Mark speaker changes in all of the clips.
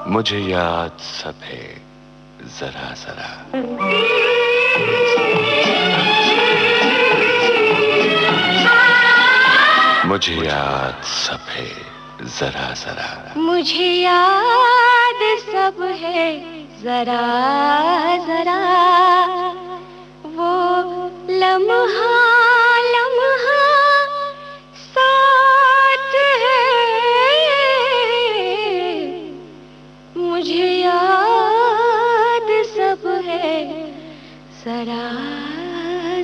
Speaker 1: मुझे याद सब है जरा जरा। मुझे याद सब है जरा जरा।
Speaker 2: मुझे याद सब है जरा जरा। वो लम्हा लम्हा साथ है। मुझे याद सब है जरा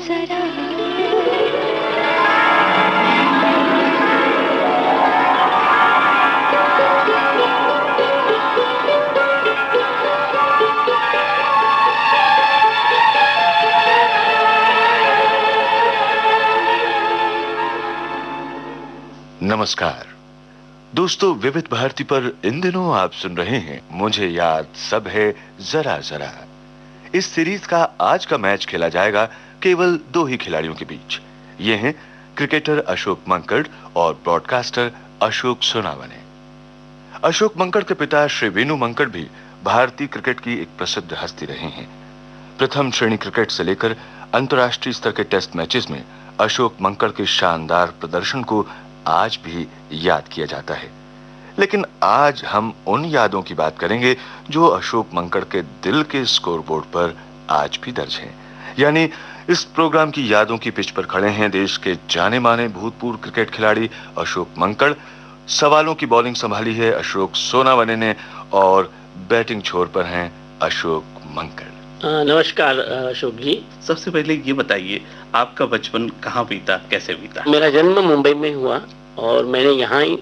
Speaker 2: जरा।
Speaker 1: नमस्कार दोस्तों, विविध भारती पर इन दिनों आप सुन रहे हैं मुझे याद सब है जरा जरा। इस सीरीज का आज का मैच खेला जाएगा केवल दो ही खिलाड़ियों के बीच। ये हैं क्रिकेटर अशोक मंकड़ और ब्रॉडकास्टर अशोक सोनावने। अशोक मंकड़ के पिता श्री वीनू मंकड़ भी भारतीय क्रिकेट की एक प्रसिद्ध हस्ती रहे हैं। प्रथम श्रेणी क्रिकेट से लेकर अंतर्राष्ट्रीय स्तर के टेस्ट मैचेस में अशोक मंकड़ के शानदार प्रदर्शन को आज भी याद किया जाता है। लेकिन आज हम उन यादों की बात करेंगे जो अशोक मंकड़ के दिल के स्कोरबोर्ड पर आज भी दर्ज हैं। यानी इस प्रोग्राम की यादों की पिच पर खड़े हैं देश के जाने माने भूतपूर्व क्रिकेट खिलाड़ी अशोक मंकड़। सवालों की बॉलिंग संभाली है अशोक सोनावने ने और बैटिंग छोर पर हैं अशोक मंकड़।
Speaker 3: नमस्कार अशोक जी।
Speaker 4: सबसे पहले ये बताइए, आपका बचपन कहाँ बीता, कैसे बीता?
Speaker 3: मेरा जन्म मुंबई में हुआ और मैंने यहाँ ही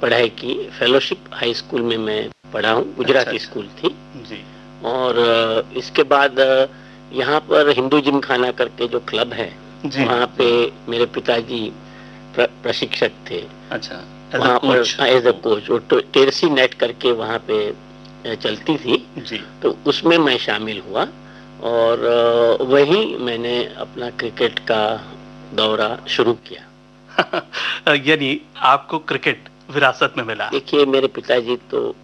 Speaker 3: पढ़ाई की। फेलोशिप हाई स्कूल में मैं पढ़ा हूँ, गुजराती स्कूल थी
Speaker 4: जी।
Speaker 3: और इसके बाद यहाँ पर हिंदू जिम खाना करके जो क्लब है, वहाँ पे मेरे पिताजी प्रशिक्षक थे।
Speaker 4: अच्छा,
Speaker 3: वहाँ पर एज अ कोच, वो टेरसी नेट करके वहाँ पे चलती थी
Speaker 4: जी।
Speaker 3: तो उसमें मैं शामिल हुआ और वहीं मैंने अपना क्रिकेट का दौरा शुरू किया।
Speaker 4: यानी आपको क्रिकेट विरासत में मिला?
Speaker 3: देखिए, मेरे पिताजी तो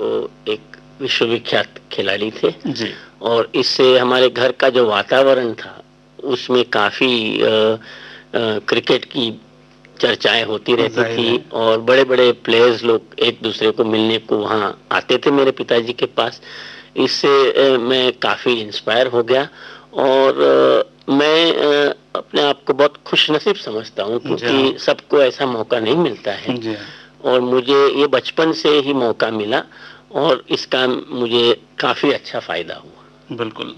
Speaker 3: एक विश्वविख्यात खिलाड़ी थे
Speaker 4: जी।
Speaker 3: और इससे हमारे घर का जो वातावरण था उसमें काफी क्रिकेट की चर्चाएं होती रहती थी और बड़े बड़े प्लेयर्स लोग एक दूसरे को मिलने को वहाँ आते थे मेरे पिताजी के पास। इससे मैं काफी इंस्पायर हो गया और मैं अपने आप को बहुत खुशनसीब समझता हूँ क्योंकि सबको ऐसा मौका नहीं मिलता है और मुझे ये बचपन से ही मौका मिला और इसका मुझे काफी अच्छा फायदा हुआ।
Speaker 4: बिल्कुल,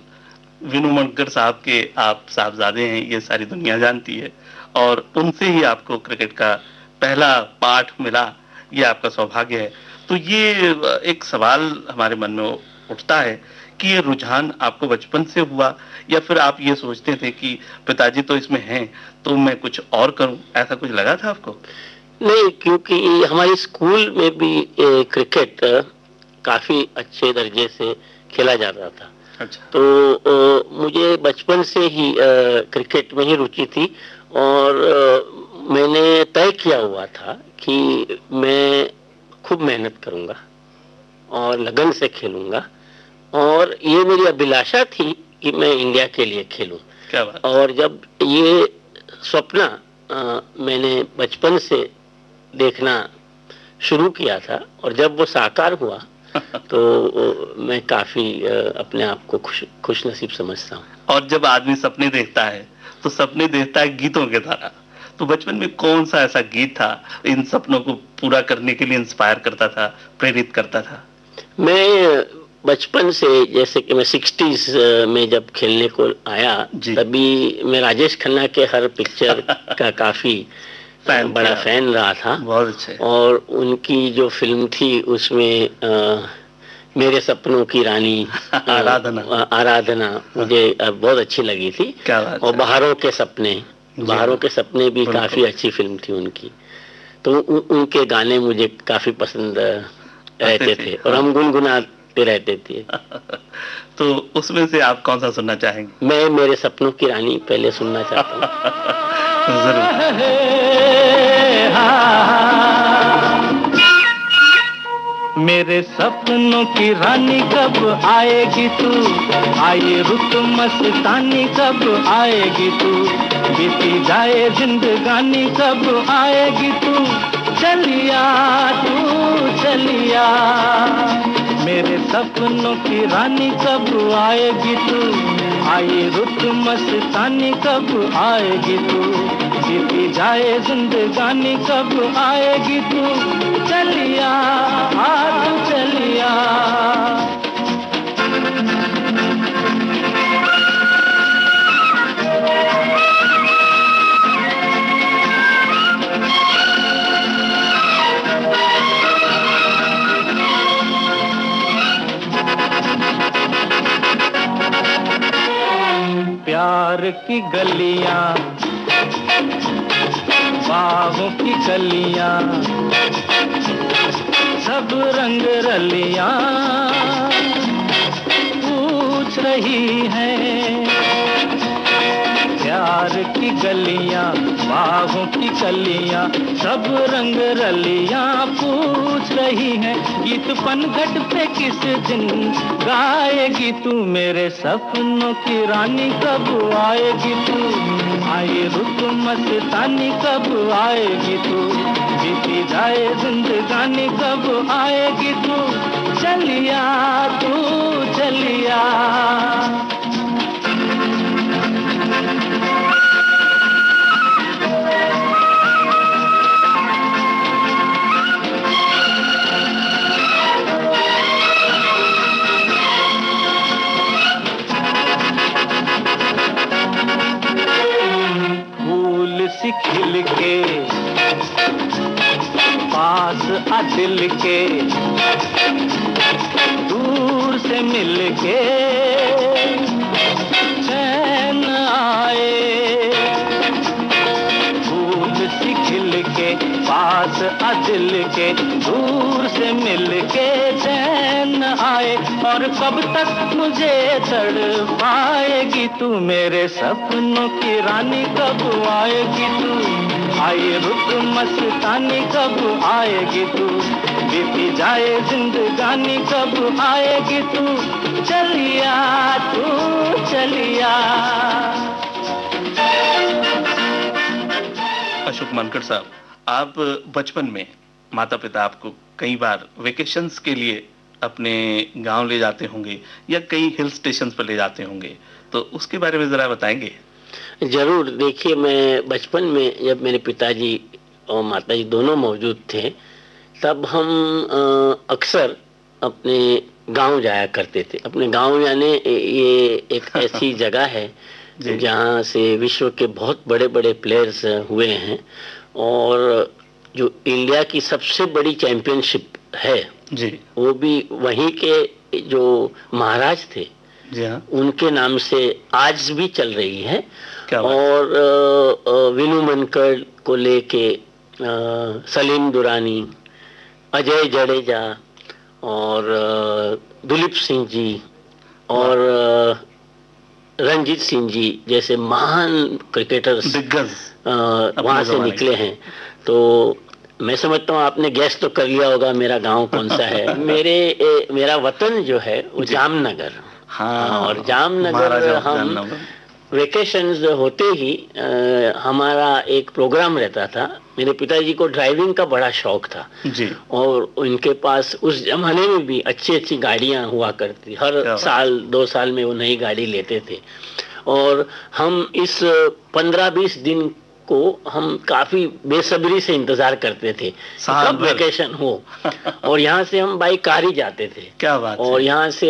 Speaker 4: वीनू मंकड़ साहब के आप साहबजादे हैं, ये सारी दुनिया जानती है और उनसे ही आपको क्रिकेट का पहला पाठ मिला, ये आपका सौभाग्य है। तो ये एक सवाल हमारे मन में उठता है कि ये रुझान आपको बचपन से हुआ या फिर आप ये सोचते थे कि पिताजी तो इसमें हैं तो मैं कुछ और करूं, ऐसा कुछ लगा था आपको?
Speaker 3: नहीं, क्योंकि हमारे स्कूल में भी क्रिकेट काफी अच्छे दर्जे से खेला जाता था।
Speaker 4: अच्छा।
Speaker 3: तो मुझे बचपन से ही क्रिकेट में ही रुचि थी और मैंने तय किया हुआ था कि मैं खूब मेहनत करूंगा और लगन से खेलूंगा और ये मेरी अभिलाषा थी कि मैं इंडिया के लिए खेलूं।
Speaker 4: क्या बात।
Speaker 3: और जब ये स्वप्न मैंने बचपन से देखना शुरू किया था और जब वो साकार हुआ तो मैं काफी अपने आप को खुश नसीब समझता हूँ।
Speaker 4: और जब आदमी सपने देखता है तो सपने देखता है गीतों के द्वारा। तो बचपन में कौन सा ऐसा गीत था इन सपनों को पूरा करने के लिए इंस्पायर करता था, प्रेरित करता था?
Speaker 3: मैं बचपन से, जैसे कि मैं 60s में जब खेलने को आया तभी मैं राजेश खन्ना के हर पिक्चर का काफी बड़ा फैन रहा था।
Speaker 4: बहुत अच्छे।
Speaker 3: और उनकी जो फिल्म थी उसमें मेरे सपनों की रानी आराधना मुझे बहुत अच्छी लगी थी।
Speaker 4: क्या बात।
Speaker 3: और बहारों के सपने भी काफी अच्छी फिल्म थी उनकी। तो उनके गाने मुझे काफी पसंद रहते थे और हम गुनगुनाते रहते थे।
Speaker 4: तो उसमें से आप कौन सा सुनना चाहेंगे?
Speaker 3: मैं मेरे सपनों की रानी पहले सुनना चाहता हूँ।
Speaker 4: जरूर।
Speaker 5: मेरे सपनों की रानी कब आएगी तू, आए रुत मस्तानी कब आएगी तू, बीती जाए जिंदगानी कब आएगी तू, चलिया तू चलिया। मेरे सपनों की रानी कब आएगी तू, आए रुत मस्तानी कब आएगी तू, बीती जाए जिंदगानी कब आएगी तू, चलिया तू चलिया। प्यार की गलियां, बाहों की कलियां, सब रंग रलियां पूछ रही हैं। प्यार की गलियां, बाहों की कलियां, सब रंग रलियां पूछ रही हैं। गीत पनघट पे किस दिन गाएगी तू, मेरे सपनों की रानी कब आएगी तू, आए रुत मस्तानी कब आएगी तू, बीती जाए जिंदगानी कब आएगी तू, चलिया तू चलिया। सी खिल के पास आ दिल के, दूर से मिल के चैन आए। फूल सी खिल के पास आ दिल के, दूर से मिल के चैन आए। और कब तक मुझे तड़पाएगी तू, मेरे सपनों की रानी कब आएगी तू, आए रुत मस्तानी कब आएगी तू, बीती जाए जिंदगानी कब आएगी तू, चलिया तू चलिया।
Speaker 4: अशोक मानकर साहब, आप बचपन में माता पिता आपको कई बार वेकेशंस के लिए अपने गांव ले जाते होंगे या कई हिल स्टेशन पर ले जाते होंगे, तो उसके बारे में जरा बताएंगे।
Speaker 3: जरूर। देखिए, मैं बचपन में जब मेरे पिताजी और माताजी दोनों मौजूद थे, तब हम अक्सर अपने गांव जाया करते थे। अपने गांव यानी ये एक ऐसी जगह है जहां से विश्व के बहुत बड़े बड़े प्लेयर्स हुए हैं, और जो इंडिया की सबसे बड़ी चैंपियनशिप है
Speaker 4: जी, वो
Speaker 3: भी वहीं के जो महाराज थे
Speaker 4: जी हाँ,
Speaker 3: उनके नाम से आज भी चल रही है।
Speaker 4: क्या बात?
Speaker 3: और विनू मनकर को लेके सलीम दुरानी, अजय जडेजा और दुलीप सिंह जी और रंजीत सिंह जी जैसे महान क्रिकेटर्स
Speaker 4: दिग्गज
Speaker 3: वहां से निकले हैं। तो मैं समझता हूँ आपने गैस तो कर लिया होगा मेरा गांव कौन सा है। मेरा वतन जो है वो जामनगर।
Speaker 4: हाँ,
Speaker 3: और जामनगर हम वेकेशंस होते ही हमारा एक प्रोग्राम रहता था। मेरे पिताजी को ड्राइविंग का बड़ा शौक था
Speaker 4: जी,
Speaker 3: और उनके पास उस जमाने में भी अच्छी अच्छी गाड़ियां हुआ करती। हर साल 2 साल में वो नई गाड़ी लेते थे, और हम इस 15-20 दिन को हम काफी बेसब्री से इंतजार करते थे कब वेकेशन हो। और यहाँ से हम बाई कार ही जाते थे।
Speaker 4: क्या बात
Speaker 3: और यहाँ से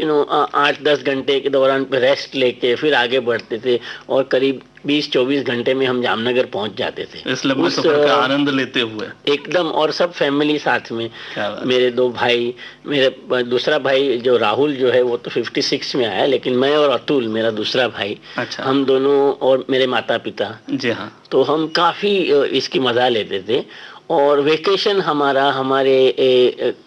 Speaker 3: 8-10 घंटे के दौरान पे रेस्ट लेके फिर आगे बढ़ते थे, और करीब 20-24 घंटे में हम जामनगर पहुंच जाते थे।
Speaker 4: इस लंबे सफर का आनंद लेते हुए
Speaker 3: एकदम, और सब फैमिली साथ में। मेरे 2 भाई, मेरे दूसरा भाई जो राहुल जो है वो तो 56 में आया, लेकिन मैं और अतुल मेरा दूसरा भाई,
Speaker 4: अच्छा,
Speaker 3: हम दोनों, और मेरे माता पिता
Speaker 4: जी हाँ,
Speaker 3: तो हम काफी इसकी मजा लेते थे। और वेकेशन हमारा हमारे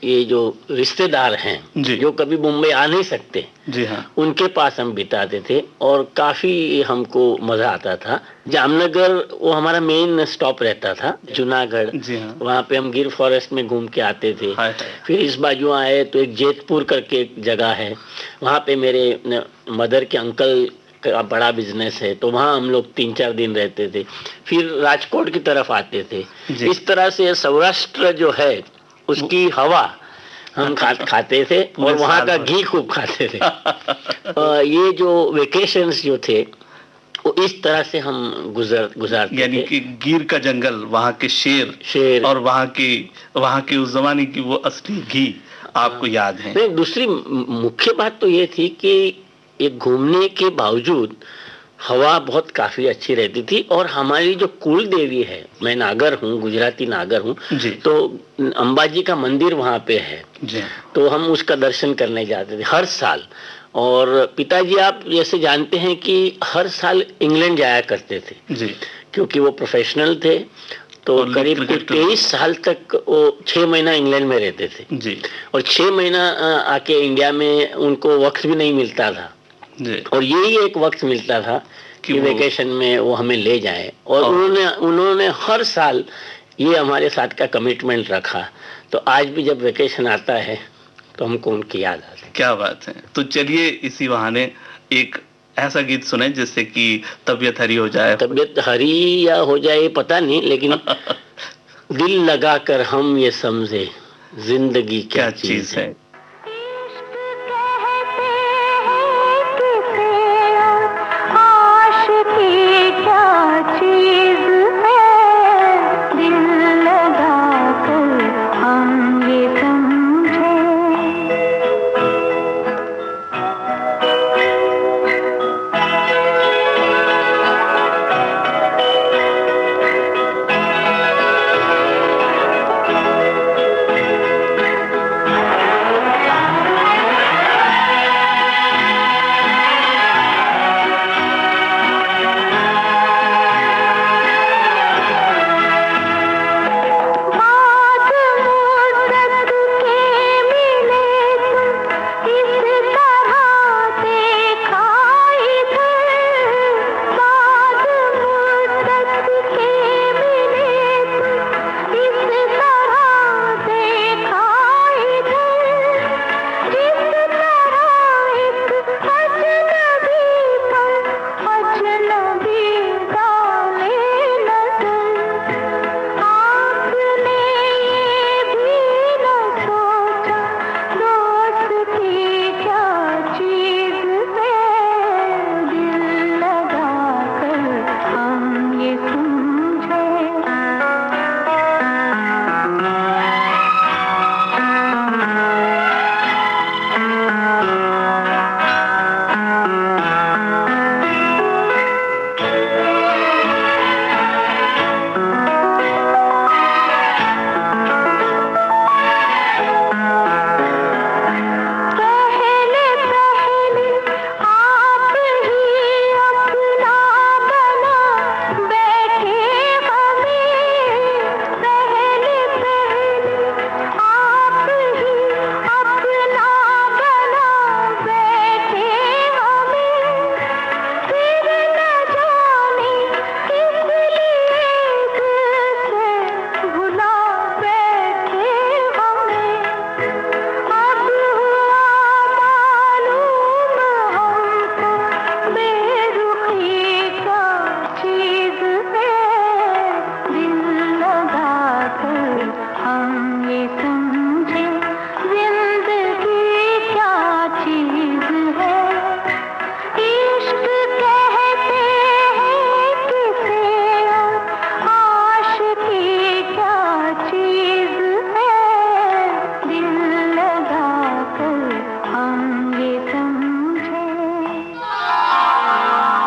Speaker 3: ये जो रिश्तेदार हैं
Speaker 4: जी।
Speaker 3: जो कभी मुंबई आ नहीं सकते,
Speaker 4: जी हाँ,
Speaker 3: उनके पास हम बिताते थे और काफी हमको मजा आता था। जामनगर वो हमारा मेन स्टॉप रहता था, जूनागढ़,
Speaker 4: जी हाँ,
Speaker 3: वहाँ पे हम गिर फॉरेस्ट में घूम के आते थे।
Speaker 4: हाय हाय।
Speaker 3: फिर इस बाजू आए तो एक जेतपुर करके एक जगह है, वहाँ पे मेरे मदर के अंकल का बड़ा बिजनेस है, तो वहाँ हम लोग 3-4 दिन रहते थे। फिर राजकोट की तरफ आते थे।
Speaker 4: जी।
Speaker 3: इस तरह से सौराष्ट्र जो है उसकी हवा हम खाते थे
Speaker 4: पूरे
Speaker 3: और वहाँ
Speaker 4: साल
Speaker 3: का
Speaker 4: भर।
Speaker 3: घी खूब खाते थे। ये जो वेकेशंस जो थे वो इस तरह से हम गुजारते
Speaker 4: यानी
Speaker 3: थे।
Speaker 4: कि गिर का जंगल, वहाँ के शेर और वहाँ की उस जमाने की वो असली घी आपको याद है?
Speaker 3: नहीं, दूसरी मुख्य बात तो ये थी कि ये घूमने के बावजूद हवा बहुत काफी अच्छी रहती थी और हमारी जो कुल देवी है, मैं नागर हूँ, गुजराती नागर हूँ,
Speaker 4: जी।
Speaker 3: तो अंबाजी का मंदिर वहाँ पे है,
Speaker 4: जी।
Speaker 3: तो हम उसका दर्शन करने जाते थे हर साल। और पिताजी आप जैसे जानते हैं कि हर साल इंग्लैंड जाया करते थे,
Speaker 4: जी।
Speaker 3: क्योंकि वो प्रोफेशनल थे, तो
Speaker 4: और
Speaker 3: करीब
Speaker 4: क्रिकेटर।
Speaker 3: 23 साल तक वो 6 महीना इंग्लैंड में रहते थे।
Speaker 4: जी।
Speaker 3: और 6 महीना आके इंडिया में उनको वक्त भी नहीं मिलता था,
Speaker 4: जी।
Speaker 3: और यही एक वक्त मिलता था कि वेकेशन में वो हमें ले जाए। और उन्होंने हर साल ये हमारे साथ का कमिटमेंट रखा, तो आज भी जब वेकेशन आता है तो हमको उनकी याद आती है।
Speaker 4: क्या बात है। तो चलिए इसी बहाने एक ऐसा गीत सुने जिससे कि तबीयत हरी हो जाए।
Speaker 3: तबीयत हरी या हो जाए पता नहीं, लेकिन दिल लगा कर हम ये समझे जिंदगी क्या चीज है।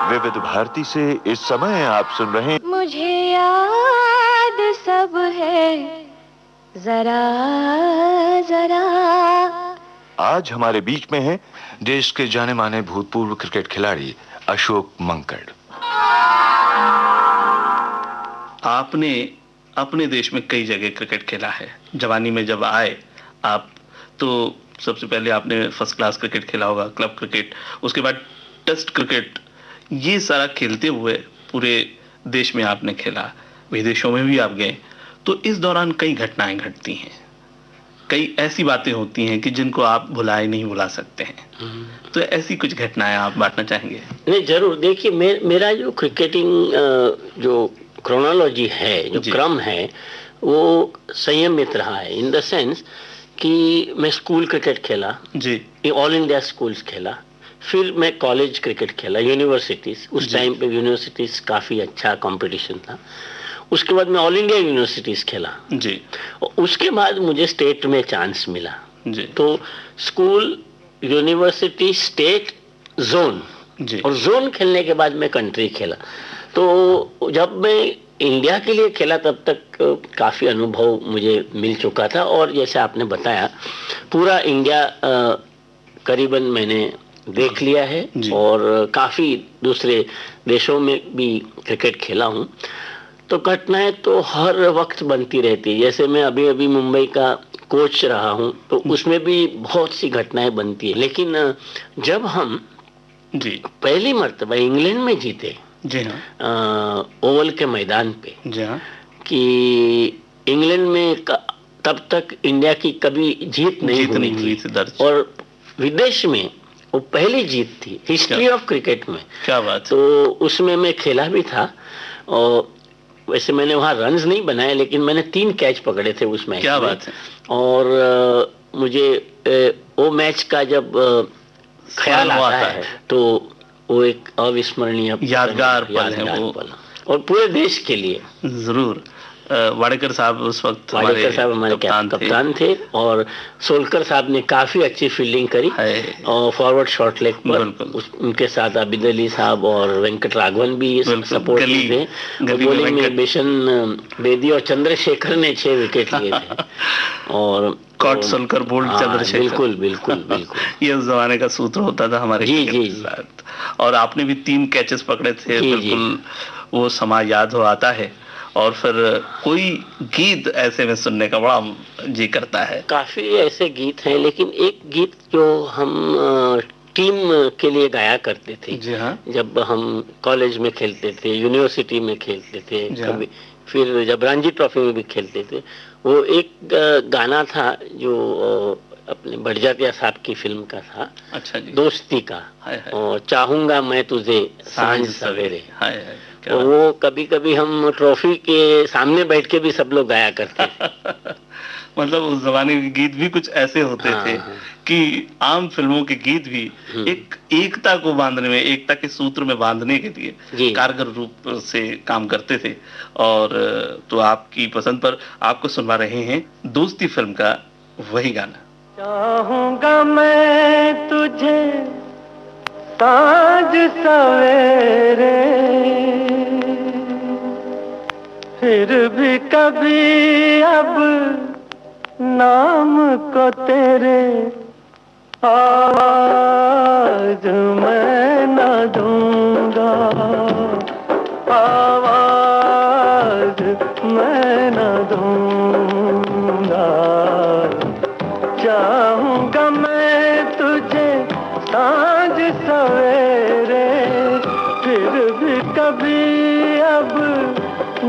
Speaker 1: विविध भारती से इस समय आप सुन रहे हैं
Speaker 2: मुझे याद सब है जरा जरा।
Speaker 1: आज हमारे बीच में है देश के जाने माने भूतपूर्व क्रिकेट खिलाड़ी अशोक मंकड़।
Speaker 4: आपने अपने देश में कई जगह क्रिकेट खेला है। जवानी में जब आए आप, तो सबसे पहले आपने फर्स्ट क्लास क्रिकेट खेला होगा, क्लब क्रिकेट, उसके बाद टेस्ट क्रिकेट, ये सारा खेलते हुए पूरे देश में आपने खेला, विदेशों में भी आप गए। तो इस दौरान कई घटनाएं घटती हैं, कई ऐसी बातें होती हैं कि जिनको आप भुलाए नहीं भुला सकते हैं। तो ऐसी कुछ घटनाएं आप बांटना चाहेंगे?
Speaker 3: नहीं, जरूर। देखिए, मेरा जो क्रिकेटिंग जो क्रोनोलॉजी है, जो क्रम है, वो संयमित रहा है, इन द सेंस कि मैं स्कूल क्रिकेट खेला जी, ऑल इंडिया स्कूल्स खेला, फिर मैं कॉलेज क्रिकेट खेला, यूनिवर्सिटीज, उस टाइम पे यूनिवर्सिटीज काफी अच्छा कंपटीशन था। उसके बाद मैं ऑल इंडिया यूनिवर्सिटीज खेला जी, और उसके बाद मुझे स्टेट में चांस मिला जी। तो स्कूल, यूनिवर्सिटी, स्टेट, जोन जी, और जोन खेलने के बाद मैं कंट्री खेला। तो जब मैं इंडिया के लिए खेला तब तक काफी अनुभव मुझे मिल चुका था, और जैसे आपने बताया पूरा इंडिया करीबन मैंने देख लिया है, और काफी दूसरे देशों में भी क्रिकेट खेला हूँ। तो घटनाएं तो हर वक्त बनती रहती है। जैसे मैं अभी अभी मुंबई का कोच रहा हूँ, तो उसमें भी बहुत सी घटनाएं बनती है। लेकिन जब हम जी पहली मर्तबा इंग्लैंड में जीते जी हाँ, ओवल के मैदान पे जी हाँ, कि इंग्लैंड में तब तक इंडिया की कभी जीत नहीं हुई थी, और विदेश में वो पहली जीत थी हिस्ट्री ऑफ क्रिकेट में। क्या बात। तो उसमें मैं खेला भी था, और वैसे मैंने वहाँ रन्स नहीं बनाए, लेकिन मैंने 3 कैच पकड़े थे उस मैच में। क्या बात है। और मुझे वो मैच का जब ख्याल आता है तो वो एक अविस्मरणीय यादगार पल है वो, और पूरे देश के लिए। जरूर। वाडेकर साहब उस वक्त हमारे कप्तान थे, और सोलकर साहब ने काफी अच्छी फील्डिंग करी, और फॉरवर्ड शॉर्ट लेग पर उनके साथ आबिद अली साहब और वेंकट राघवन भी सपोर्ट में थे। बॉलिंग में बिशन बेदी और चंद्रशेखर ने 6 विकेट लिए थे, और कॉट सोलकर बोल्ड चंद्रशेखर। बिल्कुल बिल्कुल बिल्कुल। ये उस जमाने का सूत्र होता था हमारे जी। और आपने भी 3 कैचेस पकड़े थे। बिल्कुल वो समा याद हो आता है। और फिर कोई गीत ऐसे में सुनने का बड़ा जी करता है। काफी ऐसे गीत हैं, लेकिन एक गीत जो हम टीम के लिए गाया करते थे जी हाँ, जब हम कॉलेज में खेलते थे, यूनिवर्सिटी में खेलते थे, कभी फिर जब रणजी ट्रॉफी में भी खेलते थे, वो एक गाना था जो अपने बढ़जातिया साहब की फिल्म का था। अच्छा जी। दोस्ती का। और चाहूंगा मैं तुझे सांझ सवेरे। वो कभी कभी हम ट्रॉफी के सामने बैठ के भी सब लोग गाया करते थे।
Speaker 4: मतलब उस जमाने के गीत भी कुछ ऐसे होते थे कि आम फिल्मों के गीत भी एक एकता को बांधने में, एकता के सूत्र में बांधने के लिए कारगर रूप से काम करते थे। और तो आपकी पसंद पर आपको सुनवा रहे हैं दोस्ती फिल्म का वही गाना।
Speaker 5: चाहूंगा मैं तुझे साँझ सवेरे, फिर भी कभी अब नाम को तेरे आवाज मैं न दूंगा, आवाज मैं न दूंगा। चाहूंगा मैं तुझे सांझ सवेरे, फिर भी कभी अब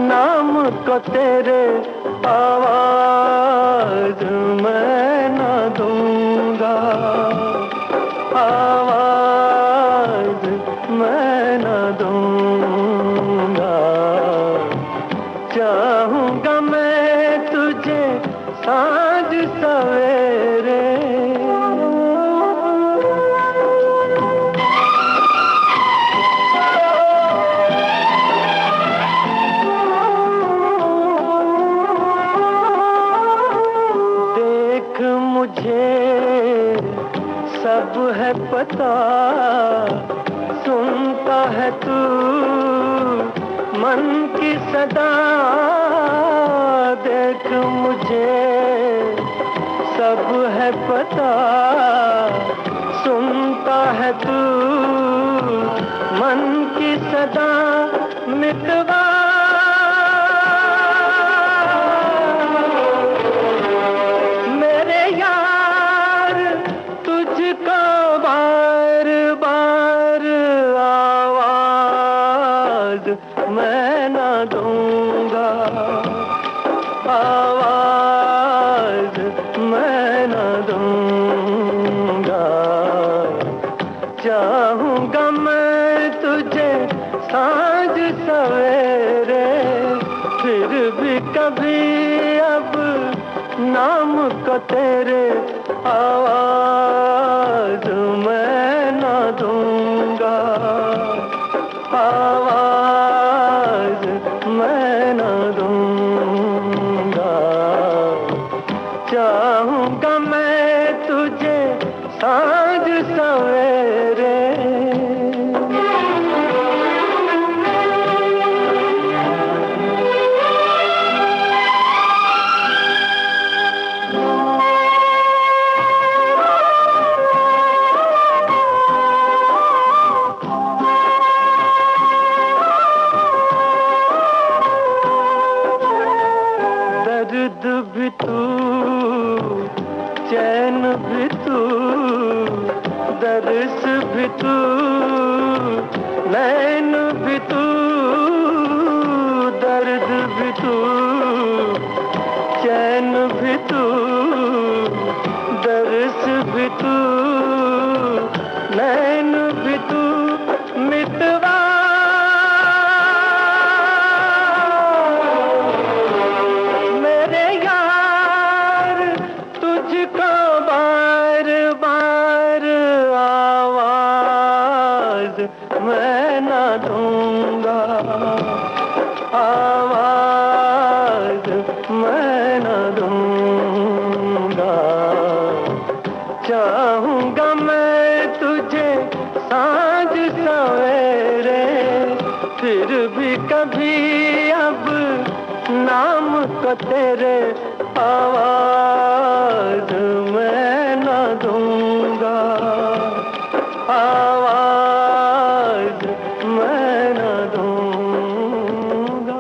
Speaker 5: नाम को तेरे आवाज मैं न दूंगा, आवाज मैं न दूंगा। चाहूंगा मैं तुझे सांझ सवेरे। सब है पता, सुनता है तू मन की सदा। देख मुझे सब है पता, सुनता है तू मन की सदा। मितवा को तेरे आवाज मैं न दूंगा, आवाज मैं न दूंगा। चाहूंगा मैं तुझे सांझ सवेरे, दर्द भी तू, चैन भी तू, दर्स भी तू, नैन भी तू, दर्द भी तू, चैन भी तू, दर्स भी तू, नैन भी तू, मितवा मैं न दूंगा, आवाज मैं न दूंगा। चाहूंगा मैं तुझे सांझ सवेरे, फिर भी कभी अब नाम को तेरे आवाज मैं न दूंगा, आवाज मैं न दूंगा।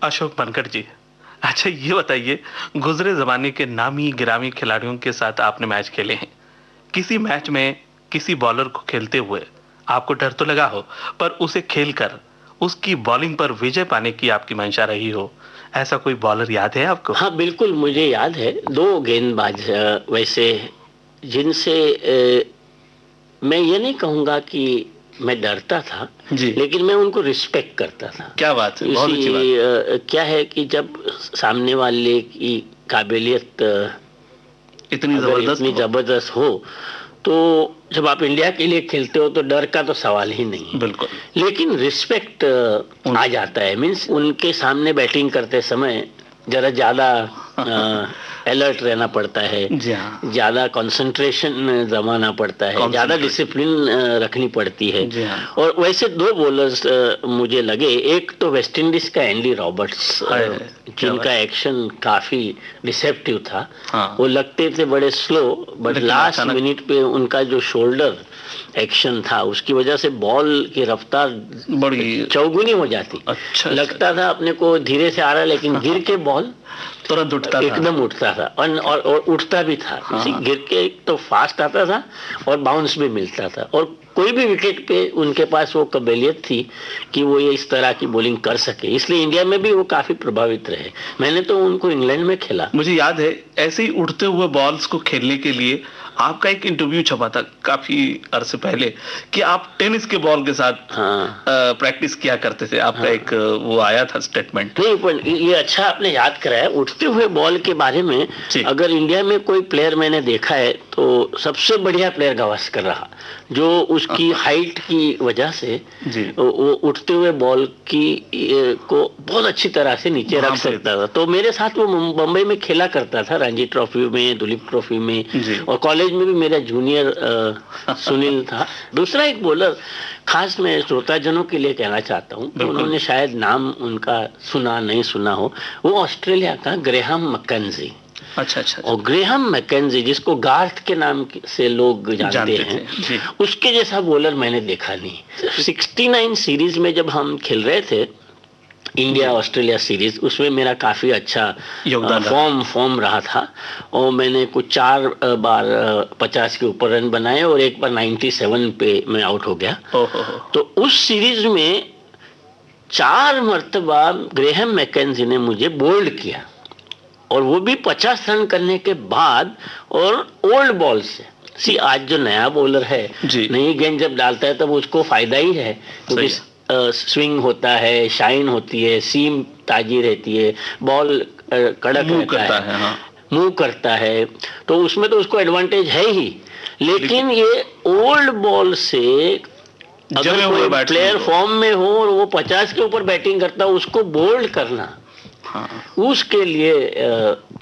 Speaker 4: अशोक बनकर जी, अच्छा ये बताइए, गुजरे जमाने के नामी गिरामी खिलाड़ियों के साथ आपने मैच खेले हैं, किसी मैच में किसी बॉलर को खेलते हुए आपको डर तो लगा हो, पर उसे खेलकर उसकी बॉलिंग पर विजय पाने की आपकी मंशा रही हो, ऐसा कोई बॉलर याद है आपको?
Speaker 3: हाँ बिल्कुल, मुझे याद है 2 गेंदबाज वैसे, जिनसे मैं ये नहीं कहूंगा कि मैं डरता था
Speaker 4: जी,
Speaker 3: लेकिन मैं उनको रिस्पेक्ट करता था।
Speaker 4: क्या बात है, बहुत अच्छी बात।
Speaker 3: क्या है कि जब सामने वाले की काबिलियत इतनी जबरदस्त हो, तो जब आप इंडिया के लिए खेलते हो तो डर का तो सवाल ही नहीं,
Speaker 4: बिल्कुल,
Speaker 3: लेकिन रिस्पेक्ट आ जाता है। मीन्स उनके सामने बैटिंग करते समय जरा ज्यादा अलर्ट रहना पड़ता है, ज्यादा कंसंट्रेशन जमाना पड़ता है, ज्यादा डिसिप्लिन रखनी पड़ती है। और वैसे 2 बॉलर्स मुझे लगे, एक तो वेस्ट इंडीज का एंडी रॉबर्ट्स, जिनका एक्शन काफी डिसेप्टिव था। वो लगते थे बड़े स्लो, बट लास्ट मिनट पे उनका जो शोल्डर एक्शन था, उसकी वजह से बॉल की रफ्तार बड़ी चौगुनी हो जाती। अच्छा, लगता था अपने को धीरे से आ रहा है, लेकिन गिर के बॉल तुरंत उठता था, एकदम उठता था, और उठता भी था। गिर के तो फास्ट आता था और बाउंस भी मिलता था, और कोई भी विकेट पे उनके पास वो काबिलियत थी कि वो ये इस तरह की बॉलिंग कर सके, इसलिए इंडिया में भी वो काफी प्रभावित रहे। मैंने तो उनको इंग्लैंड में खेला। मुझे याद है ऐसे ही उड़ते हुए बॉल्स को खेलने के लिए आपका एक इंटरव्यू छपा था काफी अरसे पहले कि आप टेनिस के बॉल के साथ प्रैक्टिस किया करते थे। आपका एक वो आया था स्टेटमेंट। नहीं, पर ये अच्छा आपने याद कराया। उठते हुए बॉल के बारे में अगर इंडिया में कोई प्लेयर मैंने देखा है तो सबसे बढ़िया प्लेयर गावस्कर रहा, जो उसकी हाइट की वजह से वो उठते हुए बॉल की को बहुत अच्छी तरह से नीचे रख सकता था। तो मेरे साथ वो मुंबई में खेला करता था, रणजी ट्रॉफी में, दुलीप ट्रॉफी में, और कॉलेज में भी मेरा जूनियर सुनील था। दूसरा एक बॉलर खास मैं श्रोताजनों के लिए कहना चाहता हूँ, उन्होंने शायद नाम उनका सुना नहीं सुना हो, वो ऑस्ट्रेलिया का ग्रेहम मैकेंजी। अच्छा। और ग्रेहम मैकेंजी, जिसको गार्थ के नाम से लोग जानते हैं, उसके जैसा बॉलर मैंने देखा नहीं। 69 सीरीज में जब हम खेल रहे थे, इंडिया ऑस्ट्रेलिया सीरीज, उसमें मेरा काफी अच्छा फॉर्म रहा था, और मैंने कुछ 4 बार 50 के ऊपर रन बनाए और एक बार 97 पे मैं आउट हो गया। तो उस सीरीज में 4 मर्तबा ग्रेहम मैकेंजी ने मुझे बोल्ड किया, और वो भी 50 रन करने के बाद, और ओल्ड बॉल से। आज जो नया बॉलर है, नई गेंद जब डालता है तब उसको फायदा ही है, क्योंकि स्विंग होता है, शाइन होती है, सीम ताजी रहती है, बॉल कड़क रहता है। मूव करता है, तो उसमें तो उसको एडवांटेज है ही, लेकिन ये ओल्ड बॉल से अगर कोई प्लेयर फॉर्म में हो और वो 50 के ऊपर बैटिंग करता है, उसको बोल्ड करना,
Speaker 4: हाँ।
Speaker 3: उसके लिए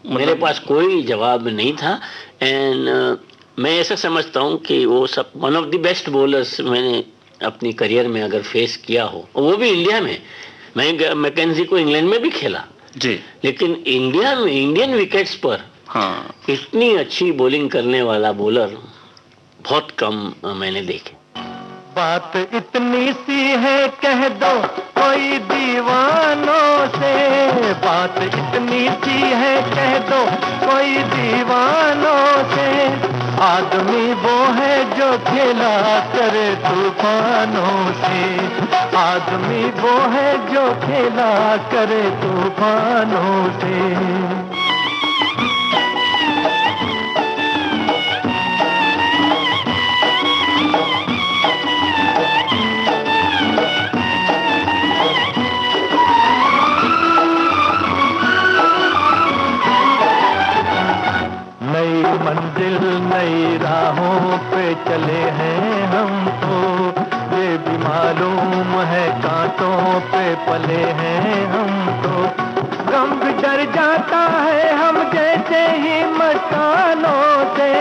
Speaker 3: मेरे पास कोई जवाब नहीं था। एंड मैं ऐसा समझता हूँ कि वो सब one of the best bowlers मैंने अपनी करियर में अगर फेस किया हो, वो भी इंडिया में। मैं मैकेंजी को इंग्लैंड में भी खेला
Speaker 4: जी,
Speaker 3: लेकिन इंडिया में इंडियन विकेट्स पर
Speaker 4: हाँ,
Speaker 3: इतनी अच्छी बॉलिंग करने वाला बॉलर बहुत कम मैंने देखे।
Speaker 5: बात इतनी सी है कह दो कोई दीवानों से, बात इतनी सी है कह दो कोई दीवानों से, आदमी वो है जो खेला करे तूफानों से, आदमी वो है जो खेला करे तूफानों से। नई मंजिल नई राहों पे चले हैं हम तो, ये भी मालूम है कांटों पे पले हैं हम तो, गम भी डर जाता है हम जैसे ही मस्तानों से,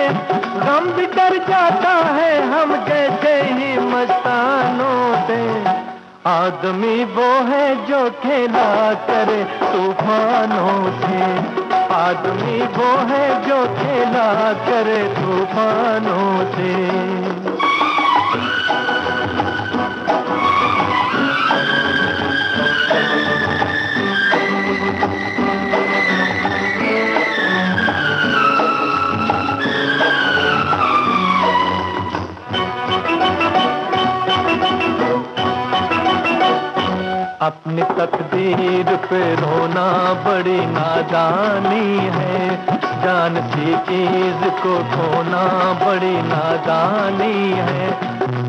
Speaker 5: गम भी डर जाता है हम जैसे ही मस्तानों से, आदमी वो है जो खेला करे तूफानों से, आदमी वो है जो खेला करे तूफानों से। अपनी तकदीर पे रोना बड़ी नादानी है, जान सी चीज को खोना बड़ी नादानी है,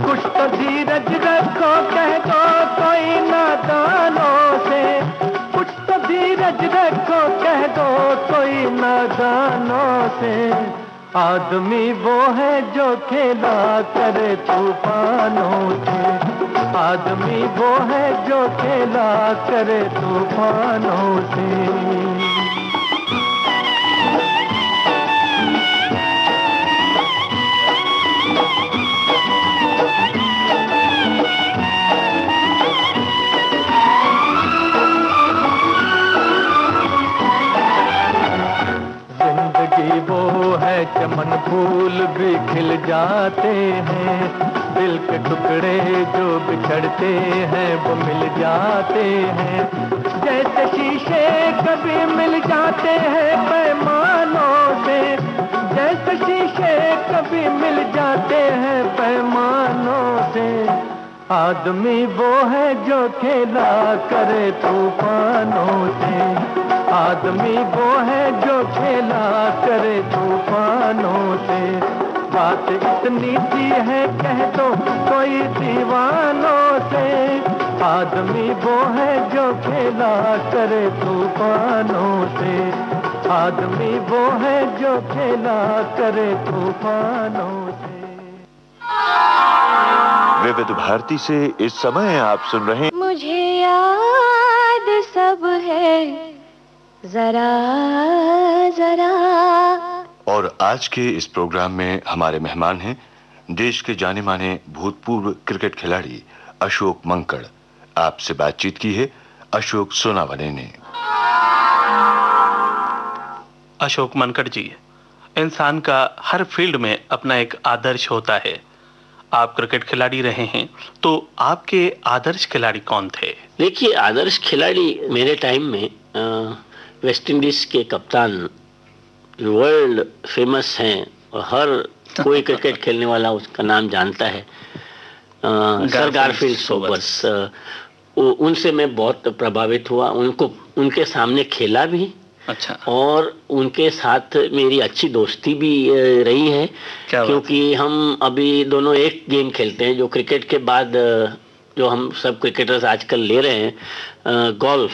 Speaker 5: कुछ तो धीरज रखो कह दो कोई नादानों से, कुछ तो धीरज रखो कह दो कोई नादानों से, आदमी वो है जो खेला करे तूफानों से, आदमी वो है जो खेला करे तूफानों से। जिंदगी वो है चमन फूल भी खिल जाते हैं, दिल के टुकड़े जो बिछड़ते हैं वो मिल जाते हैं, जैसे शीशे कभी मिल जाते हैं पैमानों से, जैसे शीशे कभी मिल जाते हैं पैमानों से, आदमी वो है जो खेला करे तूफानों से, आदमी वो है जो खेला करे तूफानों से, बात इतनी सी है कह दो कोई दीवानों से, आदमी वो है जो खेला करे तूफानों से, आदमी वो है जो खेला करे तूफानों से।
Speaker 1: विविध भारती से इस समय आप सुन रहे हैं
Speaker 2: मुझे याद सब है जरा जरा।
Speaker 1: और आज के इस प्रोग्राम में हमारे मेहमान हैं देश के जाने माने भूतपूर्व क्रिकेट खिलाड़ी अशोक मंकड़। आपसे बातचीत की है अशोक सोनावने ने।
Speaker 4: अशोक मंकड़ जी, इंसान का हर फील्ड में अपना एक आदर्श होता है। आप क्रिकेट खिलाड़ी रहे हैं, तो आपके आदर्श खिलाड़ी कौन थे?
Speaker 3: देखिए, आदर्श खिलाड़ी मेरे टाइम में वेस्ट इंडीज के कप्तान वर्ल्ड फेमस हैं और हर कोई क्रिकेट खेलने वाला उसका नाम जानता है, सर गारफील्ड सोबर्स। उनसे मैं बहुत प्रभावित हुआ, उनके सामने खेला भी।
Speaker 4: अच्छा।
Speaker 3: और उनके साथ मेरी अच्छी दोस्ती भी रही है, क्योंकि हम अभी दोनों एक गेम खेलते हैं जो क्रिकेट के बाद जो हम सब क्रिकेटर्स आजकल ले रहे हैं, गोल्फ।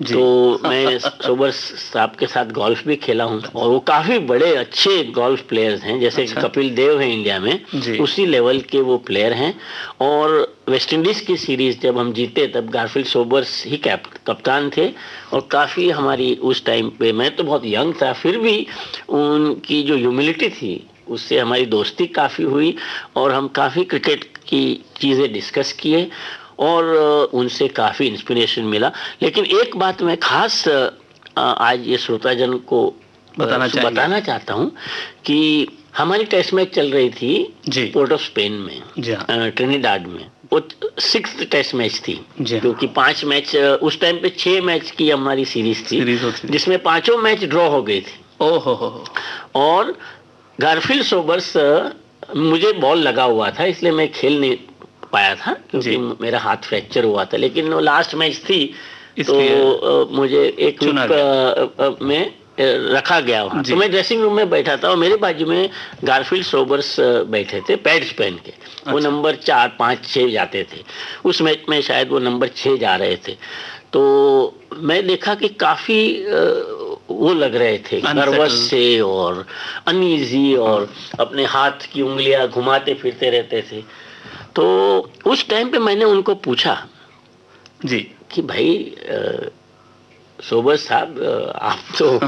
Speaker 3: तो मैं सोबर्स साहब के साथ गोल्फ भी खेला हूँ और वो काफी बड़े अच्छे गोल्फ प्लेयर्स हैं, जैसे कपिल देव हैं इंडिया में, उसी लेवल के वो प्लेयर हैं। और वेस्ट इंडीज की सीरीज जब हम जीते तब गारफील्ड सोबर्स ही कप्तान थे और काफी हमारी उस टाइम पे, मैं तो बहुत यंग था, फिर भी उनकी जो ह्यूमिलिटी थी उससे हमारी दोस्ती काफी हुई और हम काफी क्रिकेट की चीजें डिस्कस किए और उनसे काफ़ी इंस्पिरेशन मिला। लेकिन एक बात मैं खास आज ये श्रोताजन को बताना चाहता हूँ कि हमारी टेस्ट मैच चल रही थी पोर्ट ऑफ स्पेन में, ट्रिनिडाड में। वो 6th टेस्ट मैच थी, क्योंकि 5 मैच उस टाइम पे 6 मैच की हमारी सीरीज थी, जिसमें 5 मैच ड्रॉ हो गई थी। और गारफील्ड सोबर्स, मुझे बॉल लगा हुआ था इसलिए मैं खेल नहीं पाया था क्योंकि मेरा हाथ फ्रैक्चर हुआ था, लेकिन वो लास्ट मैच थी तो मुझे एक वीक में रखा गया वहाँ। तो मैं ड्रेसिंग रूम में बैठा था और मेरे बाजू में गारफील्ड सोबर्स बैठे थे पैड्स पहन के। वो नंबर 4, 5, 6 जाते थे। उस मैच में शायद वो नंबर 6 जा रहे थे। तो मैं देखा कि काफी वो लग रहे थे नर्वस से और अनईजी और अपने हाथ की उंगलियां घुमाते फिरते रहते थे। तो उस टाइम पे मैंने उनको पूछा कि भाई सोबर्स साहब, आप तो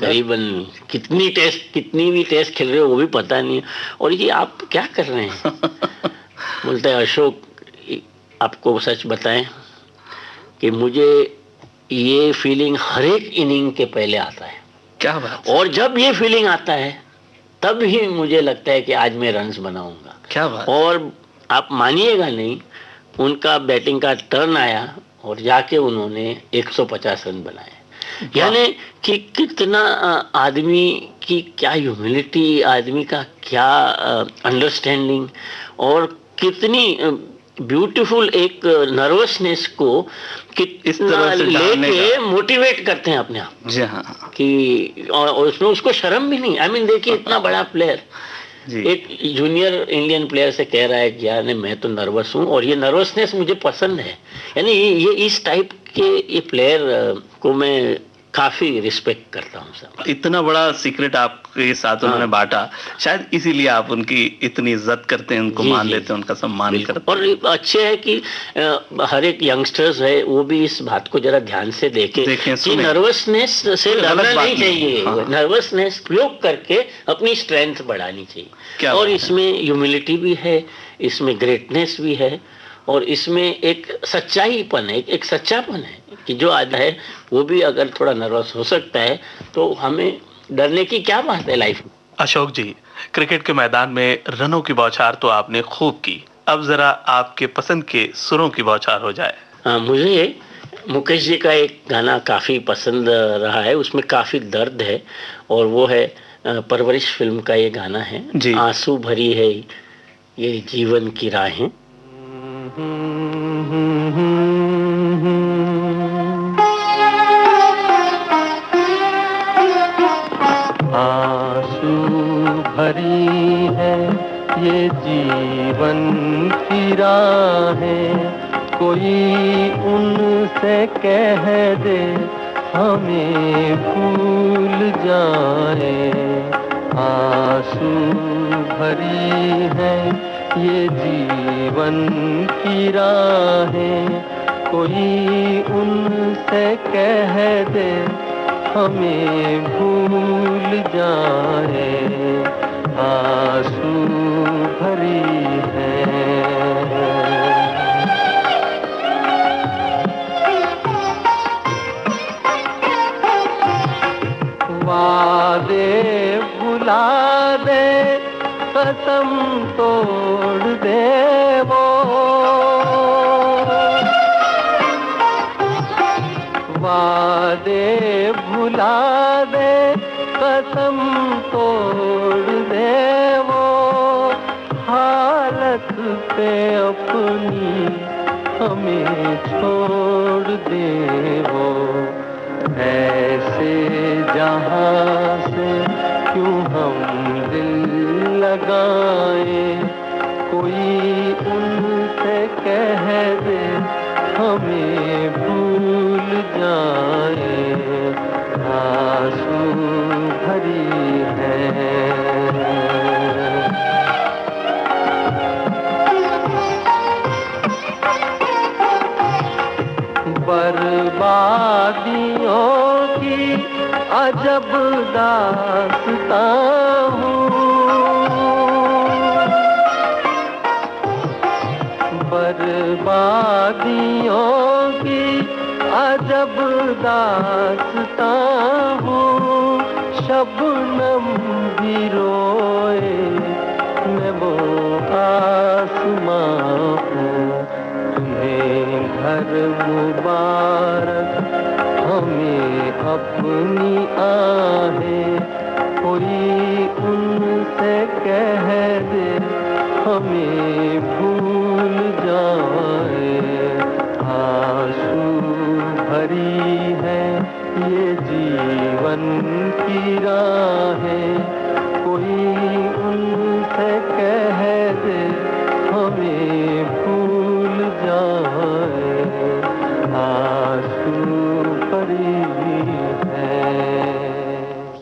Speaker 3: करीबन कितनी भी टेस्ट खेल रहे हो वो भी पता नहीं, और ये आप क्या कर रहे हैं? बोलते हैं अशोक, आपको सच बताएं कि मुझे ये फीलिंग हर एक इनिंग के पहले आता है।
Speaker 4: क्या बात?
Speaker 3: और जब ये फीलिंग आता है तब ही मुझे लगता है कि आज मैं रन्स बनाऊंगा।
Speaker 4: क्या बात?
Speaker 3: और आप मानिएगा नहीं, उनका बैटिंग का टर्न आया और जाके उन्होंने 150 रन बनाए। यानी कि कितना आदमी की क्या ह्यूमिलिटी, आदमी का क्या अंडरस्टैंडिंग और कितनी ब्यूटीफुल एक नर्वसनेस को कितना लेके मोटिवेट करते हैं अपने आप।
Speaker 4: जी हाँ।
Speaker 3: कि और उसमें उसको शर्म भी नहीं। आई मीन देखिए, इतना बड़ा प्लेयर एक जूनियर इंडियन प्लेयर से कह रहा है कि यार मैं तो नर्वस हूँ और ये नर्वसनेस मुझे पसंद है। यानी ये इस टाइप के ये प्लेयर को मैं काफी रिस्पेक्ट करता हूँ सर।
Speaker 4: इतना बड़ा सीक्रेट आपके साथ उन्होंने बांटा, शायद इसीलिए आप उनकी इतनी इज्जत करते हैं, उनको मान लेते हैं, उनका सम्मान करते हैं।
Speaker 3: और अच्छे है कि हर एक यंगस्टर्स है वो भी इस बात को जरा ध्यान से देखें कि नर्वसनेस से डरना नहीं चाहिए। नर्वसनेस प्रयोग करके अपनी स्ट्रेंथ बढ़ानी चाहिए। और इसमें ह्यूमिलिटी भी है, इसमें ग्रेटनेस भी है और इसमें एक सच्चाईपन है, एक सच्चापन है कि जो आदमी है वो भी अगर थोड़ा नर्वस हो सकता है तो हमें डरने की क्या बात है लाइफ में।
Speaker 4: अशोक जी, क्रिकेट के मैदान में रनों की बौछार तो आपने खूब की, अब जरा आपके पसंद के सुरों की बौछार हो जाए।
Speaker 3: मुझे मुकेश जी का एक गाना काफी पसंद रहा है, उसमें काफी दर्द है और वो है परवरिश फिल्म का ये गाना है, आंसू भरी है ये जीवन की राहें।
Speaker 5: आंसू भरी है ये जीवन की राहें, कोई उनसे कह दे हमें भूल जाए। आंसू भरी है ये जीवन की राहें, कोई उनसे कह दे हमें भूल जाए। आंसू भरी है। वादे भुला दे, कसम तोड़ दे वो, वादे भुला दे, कसम तोड़ दे वो, हालत पे अपनी हमें छोड़ दे वो। ऐसे जहां से क्यों हम दिल लगाए, कोई उनसे कह दे हमें भूल जाए आंसू भरी है। बर्बादियों की अजब दास्तां हूँ, बर्बादियों की अजब दास्तां हूँ। शबनम भी रोए मैं वो आसमां हूँ। तुम्हें घर मुबारक हमें अपनी आहें, कोई उनसे कह दे हमें भूल जाए। आंसू भरी है ये जीवन की राहें, कोई उनसे कह दे हमें भूल जाए। आंसू भरी है।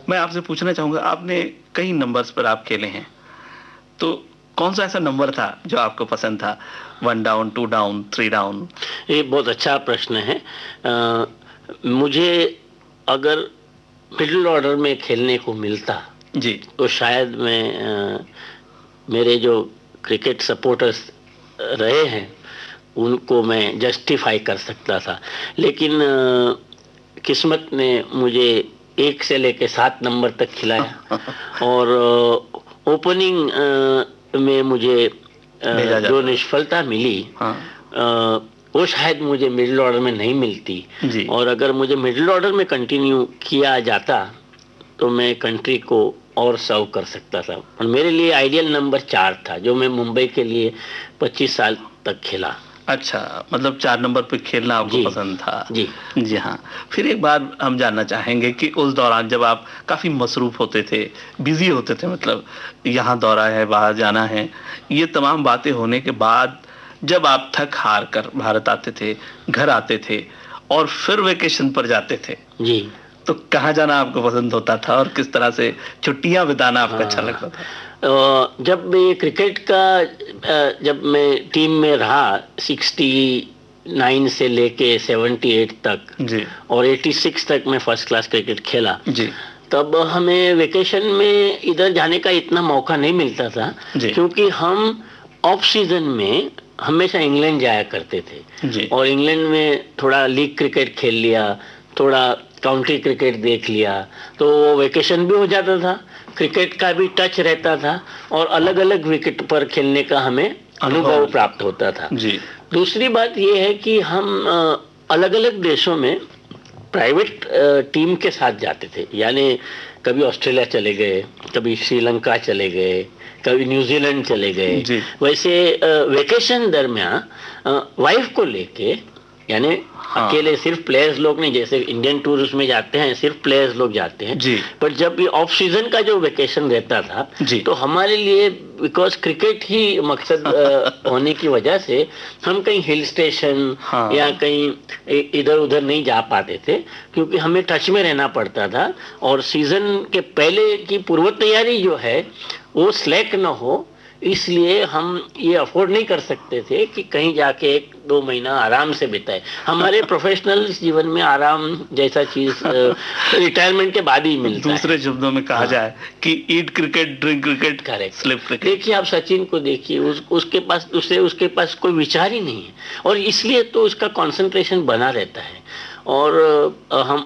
Speaker 4: मैं आपसे पूछना चाहूंगा, आपने कई नंबर्स पर आप खेले हैं, तो कौन सा ऐसा नंबर था जो आपको पसंद था? 1 डाउन, 2 डाउन, 3 डाउन?
Speaker 3: ये बहुत अच्छा प्रश्न है। मुझे अगर मिडिल ऑर्डर में खेलने को मिलता
Speaker 4: जी,
Speaker 3: तो शायद मैं मेरे जो क्रिकेट सपोर्टर्स रहे हैं उनको मैं जस्टिफाई कर सकता था, लेकिन किस्मत ने मुझे 1 से लेकर 7 नंबर तक खिलाया और ओपनिंग में मुझे जो निष्फलता मिली, वो शायद मुझे मिडिल ऑर्डर में नहीं मिलती
Speaker 4: जी।
Speaker 3: और अगर मुझे मिडिल ऑर्डर में कंटिन्यू किया जाता तो मैं कंट्री को और सर्व कर सकता था। और मेरे लिए आइडियल नंबर 4 था, जो मैं मुंबई के लिए 25 साल तक खेला।
Speaker 4: अच्छा, मतलब 4 नंबर पे खेलना आपको पसंद था?
Speaker 3: जी
Speaker 4: जी हाँ। फिर एक बात हम जानना चाहेंगे कि उस दौरान जब आप काफी मसरूफ होते थे, बिजी होते थे, मतलब यहाँ दौरा है, बाहर जाना है, ये तमाम बातें होने के बाद जब आप थक हार कर भारत आते थे, घर आते थे और फिर वेकेशन पर जाते थे
Speaker 3: जी,
Speaker 4: तो कहाँ जाना आपको पसंद होता था और किस तरह से छुट्टियां बिताना आपको अच्छा लगता था?
Speaker 3: जब मैं क्रिकेट का जब मैं टीम में रहा 69 से लेके 78 तक
Speaker 4: जी,
Speaker 3: और 86 तक मैं फर्स्ट क्लास क्रिकेट खेला
Speaker 4: जी,
Speaker 3: तब हमें वेकेशन में इधर जाने का इतना मौका नहीं मिलता था
Speaker 4: जी।
Speaker 3: क्योंकि हम ऑफ सीजन में हमेशा इंग्लैंड जाया करते थे
Speaker 4: जी।
Speaker 3: और इंग्लैंड में थोड़ा लीग क्रिकेट खेल लिया, थोड़ा काउंटी क्रिकेट देख लिया, तो वो वेकेशन भी हो जाता था, क्रिकेट का भी टच रहता था और अलग अलग विकेट पर खेलने का हमें अनुभव प्राप्त होता था।
Speaker 4: जी।
Speaker 3: दूसरी बात ये है कि हम अलग अलग देशों में प्राइवेट टीम के साथ जाते थे, यानी कभी ऑस्ट्रेलिया चले गए, कभी श्रीलंका चले गए, कभी न्यूजीलैंड चले गए। वैसे वेकेशन दरमियान वाइफ को लेके, यानी अकेले सिर्फ प्लेयर्स लोग नहीं, जैसे इंडियन टूर्स में जाते हैं सिर्फ प्लेयर्स लोग जाते हैं
Speaker 4: जी।
Speaker 3: पर जब भी ऑफ सीजन का जो वेकेशन रहता था
Speaker 4: जी।
Speaker 3: तो हमारे लिए बिकॉज क्रिकेट ही मकसद होने की वजह से हम कहीं हिल स्टेशन या कहीं इधर उधर नहीं जा पाते थे क्योंकि हमें टच में रहना पड़ता था और सीजन के पहले की पूर्व तैयारी जो है वो स्लैक न हो, इसलिए हम ये अफोर्ड नहीं कर सकते थे कि कहीं जाके 1-2 महीना आराम से बिताए। हमारे प्रोफेशनल जीवन में आराम जैसा चीज रिटायरमेंट के बाद ही मिलता है।
Speaker 4: दूसरे शब्दों में कहा जाए कि eat cricket, drink cricket,
Speaker 3: correct,
Speaker 4: sleep cricket.
Speaker 3: देखिए आप सचिन को देखिए, उसके पास कोई विचार ही नहीं है और इसलिए तो उसका कंसंट्रेशन बना रहता है और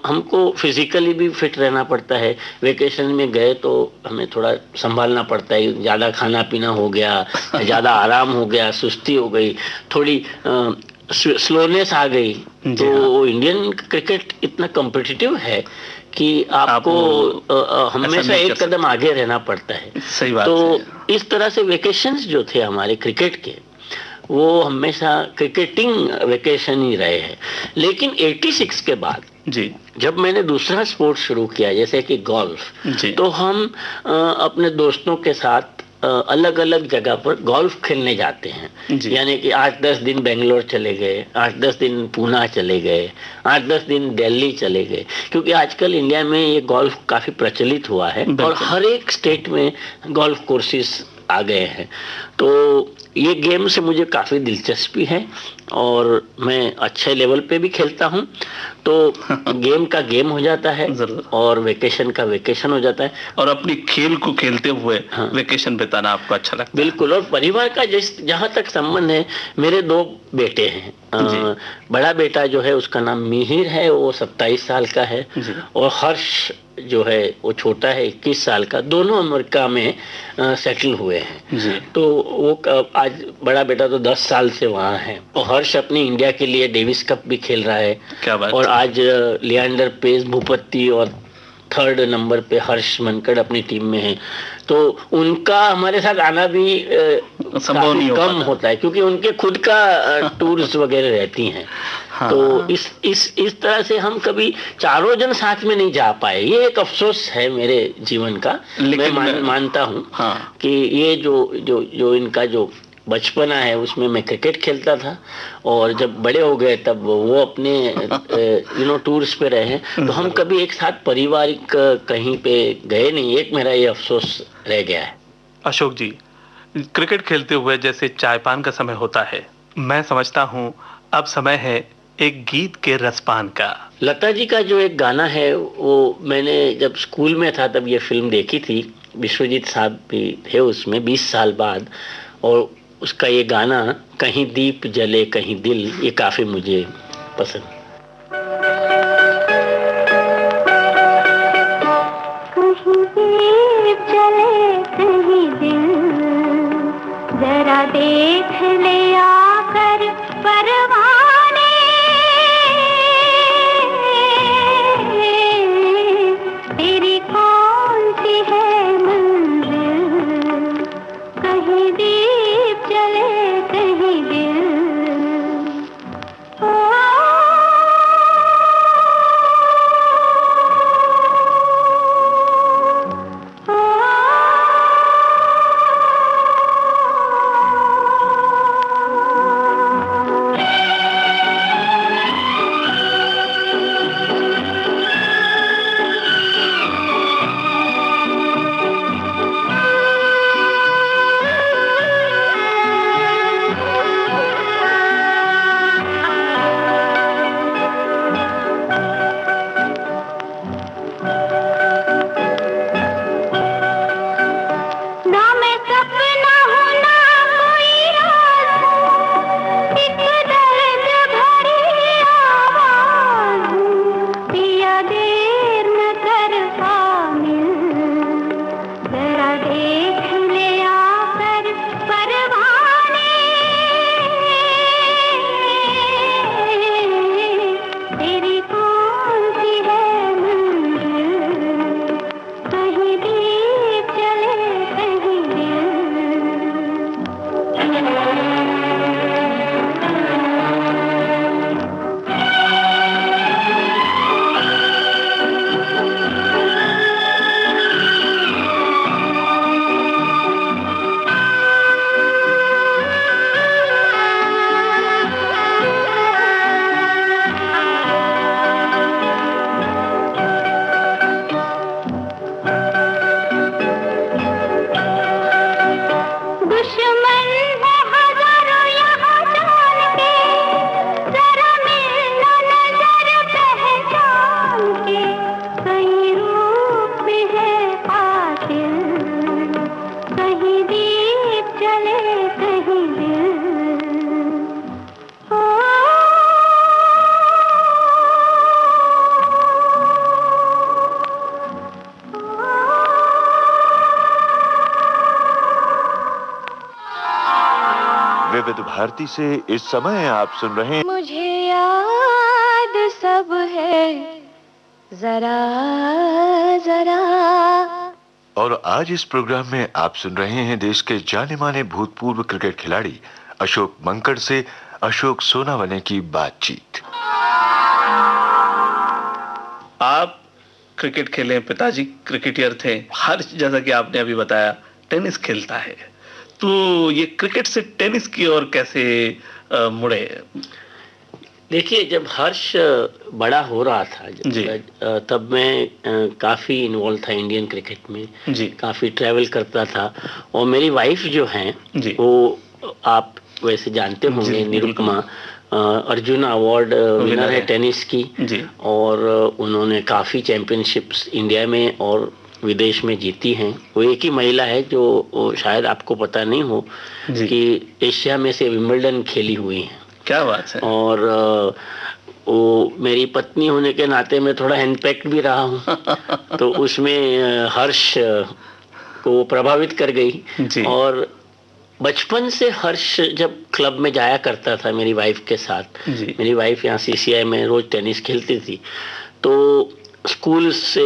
Speaker 3: हमको फिजिकली भी फिट रहना पड़ता है। वेकेशन में गए तो हमें थोड़ा संभालना पड़ता है, ज़्यादा खाना पीना हो गया, ज़्यादा आराम हो गया, सुस्ती हो गई, थोड़ी स्लोनेस आ गई, तो इंडियन क्रिकेट इतना कॉम्पिटिटिव है कि आपको हमेशा एक कदम आगे रहना पड़ता है।
Speaker 4: सही बात
Speaker 3: तो
Speaker 4: है।
Speaker 3: इस तरह से वेकेशंस जो थे हमारे क्रिकेट के, वो हमेशा क्रिकेटिंग वेकेशन ही रहे हैं। लेकिन 86 के बाद
Speaker 4: जी,
Speaker 3: जब मैंने दूसरा स्पोर्ट शुरू किया जैसे कि गोल्फ, तो हम अपने दोस्तों के साथ अलग अलग जगह पर गोल्फ खेलने जाते हैं।
Speaker 4: जी।
Speaker 3: यानी कि 8-10 दिन बेंगलोर चले गए, 8-10 दिन पूना चले गए, 8-10 दिन दिल्ली चले गए, क्योंकि आजकल इंडिया में ये गोल्फ काफी प्रचलित हुआ है और
Speaker 4: बिल्कुल।
Speaker 3: हर एक स्टेट में गोल्फ कोर्सेज आ गए हैं। तो ये गेम से मुझे काफी दिलचस्पी है और मैं अच्छे लेवल पे भी खेलता हूँ। तो गेम का गेम हो जाता है
Speaker 4: जरूर।
Speaker 3: और वेकेशन का वेकेशन हो जाता है।
Speaker 4: और अपनी खेल को खेलते हुए
Speaker 3: हाँ।
Speaker 4: वेकेशन बिताना आपको अच्छा लगता है।
Speaker 3: बिल्कुल। और परिवार का जहाँ तक संबंध है, मेरे 2 बेटे हैं। बड़ा बेटा जो है उसका नाम मिहिर है, वो 27 साल का है।
Speaker 4: जी।
Speaker 3: और हर्ष जो है वो छोटा है, 21 साल का। दोनों अमेरिका में सेटल हुए हैं।
Speaker 4: जी।
Speaker 3: तो वो आज बड़ा बेटा तो 10 साल से वहाँ है और हर्ष अपनी इंडिया के लिए डेविस कप भी खेल रहा है।
Speaker 4: क्या बात।
Speaker 3: और आज लियांडर पेस भूपति और 3rd नंबर पे हर्ष मनकड़ अपनी टीम में है। तो उनका हमारे साथ आना भी
Speaker 4: संभव नहीं
Speaker 3: कम होता है, क्योंकि उनके खुद का टूर्स वगैरह रहती हैं।
Speaker 4: हाँ।
Speaker 3: तो इस तरह से हम कभी चारों जन साथ में नहीं जा पाए। ये एक अफसोस है मेरे जीवन का।
Speaker 4: लेकिन
Speaker 3: मैं मानता हूँ
Speaker 4: हाँ।
Speaker 3: कि ये जो इनका जो बचपना है उसमें मैं क्रिकेट खेलता था, और जब बड़े हो गए तब वो अपने टूर्स पे रहे। तो हम कभी एक साथ पारिवारिक कहीं पे गए नहीं। एक मेरा ये अफसोस रह गया है।
Speaker 4: अशोक जी, क्रिकेट खेलते हुए जैसे चाय पान का समय होता है, मैं समझता हूँ अब समय है एक गीत के रसपान का।
Speaker 3: लता जी का जो एक गाना है, वो मैंने जब स्कूल में था तब ये फिल्म देखी थी। विश्वजीत साहब भी थे उसमें 20 साल बाद। और उसका ये गाना कहीं दीप जले कहीं दिल, ये काफी मुझे पसंद।
Speaker 2: कहीं दीप जले कहीं दिल, जरा देख ले आकर परवाने, तेरी कौन सी है मंजिल, कहीं दीप जले कहीं दिल।
Speaker 1: विविध भारती से इस समय आप सुन रहे हैं।
Speaker 2: मुझे याद सब है जरा जरा।
Speaker 1: और आज इस प्रोग्राम में आप सुन रहे हैं देश के जाने माने भूतपूर्व क्रिकेट खिलाड़ी अशोक मंकड़ से अशोक सोनावने की बातचीत।
Speaker 4: आप क्रिकेट खेले, पिताजी क्रिकेटर थे, हर जैसा कि आपने अभी बताया टेनिस खेलता है, तो ये क्रिकेट से टेनिस की ओर कैसे मुड़े?
Speaker 3: देखिए, जब हर्ष बड़ा हो रहा था तब मैं काफ़ी इन्वॉल्व था इंडियन क्रिकेट में
Speaker 4: जी।
Speaker 3: काफ़ी ट्रैवल करता था। और मेरी वाइफ जो हैं वो आप वैसे जानते होंगे, निरुपमा अर्जुन अवार्ड विनर है टेनिस की
Speaker 4: जी।
Speaker 3: और उन्होंने काफ़ी चैंपियनशिप्स इंडिया में और विदेश में जीती हैं। वो एक ही महिला है जो शायद आपको पता नहीं हो कि एशिया में से विंबलडन खेली हुई हैं।
Speaker 4: क्या बात है।
Speaker 3: और वो मेरी पत्नी होने के नाते मैं थोड़ा हैंडपैक्ड भी रहा हूँ तो उसमें हर्ष को प्रभावित कर गई। और बचपन से हर्ष जब क्लब में जाया करता था मेरी वाइफ के साथ, मेरी वाइफ यहाँ CCI में रोज टेनिस खेलती थी, तो स्कूल से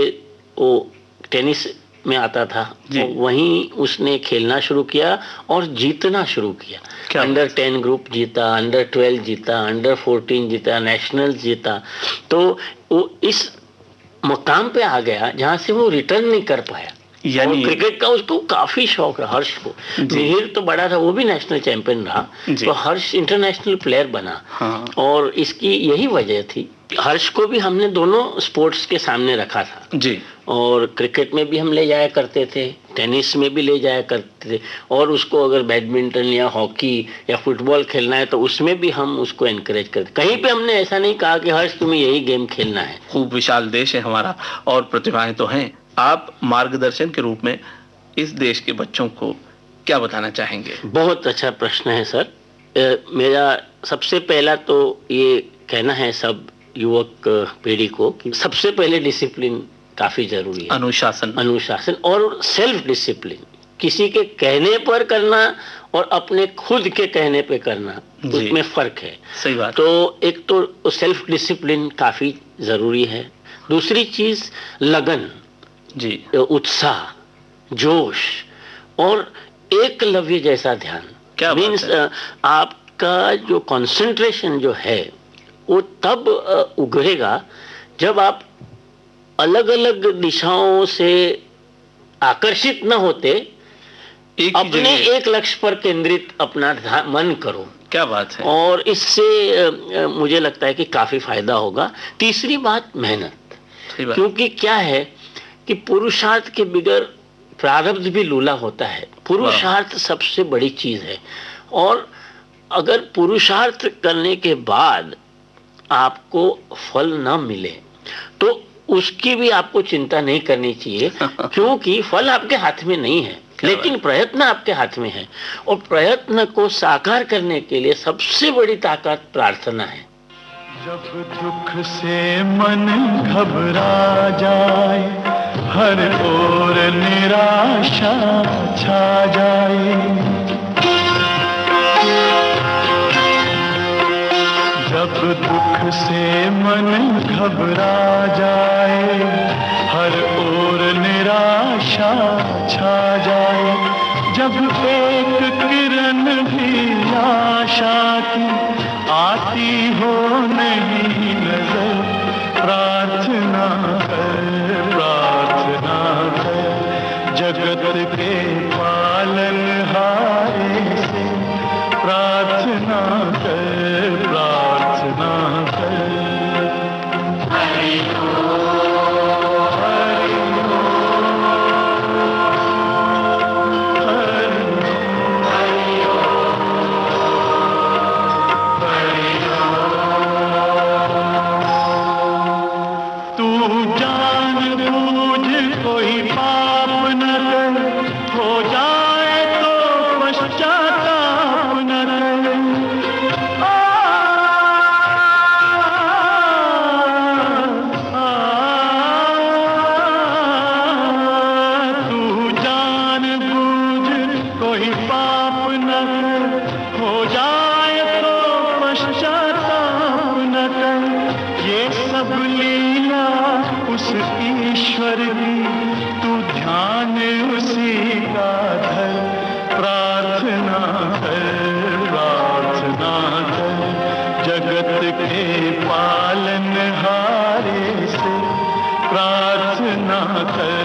Speaker 3: वो टेनिस में आता था, तो वहीं उसने खेलना शुरू किया और जीतना शुरू किया। अंडर 10 ग्रुप जीता, अंडर 12 जीता, अंडर 14 जीता, नेशनल जीता। तो वो इस मुकाम पे आ गया जहां से वो रिटर्न नहीं कर पाया। यानी क्रिकेट का उसको काफी शौक है हर्ष को। मिहिर तो बड़ा था, वो भी नेशनल चैंपियन रहा, तो हर्ष इंटरनेशनल प्लेयर बना। और इसकी यही वजह थी, हर्ष को भी हमने दोनों स्पोर्ट्स के सामने रखा था जी। और क्रिकेट में भी हम ले जाया करते थे, टेनिस में भी ले जाया करते थे, और उसको अगर बैडमिंटन या हॉकी या फुटबॉल खेलना है तो उसमें भी हम उसको एनकरेज करते। कहीं पे हमने ऐसा नहीं कहा कि हर्ष तुम्हें यही गेम खेलना है।
Speaker 4: खूब विशाल देश है हमारा और प्रतिभाएं तो हैं। आप मार्गदर्शन के रूप में इस देश के बच्चों को क्या बताना चाहेंगे?
Speaker 3: बहुत अच्छा प्रश्न है सर। मेरा सबसे पहला तो ये कहना है सब युवक पीढ़ी को कि सबसे पहले डिसिप्लिन काफी जरूरी है। अनुशासन और सेल्फ डिसिप्लिन, किसी के कहने पर करना और अपने खुद के कहने पे करना, उसमें फर्क है।
Speaker 4: सही बात।
Speaker 3: तो एक तो सेल्फ डिसिप्लिन काफी जरूरी है। दूसरी चीज लगन जी, उत्साह, जोश और एकलव्य जैसा ध्यान। क्या मीन्स आपका जो कंसंट्रेशन जो है वो तब उभरेगा जब आप अलग अलग दिशाओं से आकर्षित न होते, अपने एक लक्ष्य पर केंद्रित अपना मन करो।
Speaker 4: क्या बात है।
Speaker 3: और इससे मुझे लगता है कि काफी फायदा होगा। तीसरी बात मेहनत, क्योंकि क्या है कि पुरुषार्थ के बगैर प्रारब्ध भी लूला होता है। पुरुषार्थ सबसे बड़ी चीज है, और अगर पुरुषार्थ करने के बाद आपको फल न मिले तो उसकी भी आपको चिंता नहीं करनी चाहिए क्योंकि फल आपके हाथ में नहीं है, लेकिन प्रयत्न आपके हाथ में है। और प्रयत्न को साकार करने के लिए सबसे बड़ी ताकत प्रार्थना है।
Speaker 6: जब दुख से मन घबरा जाए, हर ओर निराशा छा जाए, जब दुख से मन घबरा जाए, हर ओर निराशा छा जाए, जब एक किरण भी आशा की आती हो नहीं नजर, प्रार्थना कर, प्रार्थना कर, जगत के पालनहारे से प्रार्थना कर, प्रार्थना कर। हरि ओम, हरि ओम, हरि ओम, हरि ओम। तू जान बूझ कोई पाप न कर, हो जाए तो पश्चाताप न कर। तू जान बूझ कोई पाप न कर, हो जाए तो पश्चाताप न कर। ये सब लीला उस ईश्वर की, तू ध्यान उसी का धर, प्रार्थना कर, प्रार्थना कर, जगत के पालनहारे से प्रार्थना कर,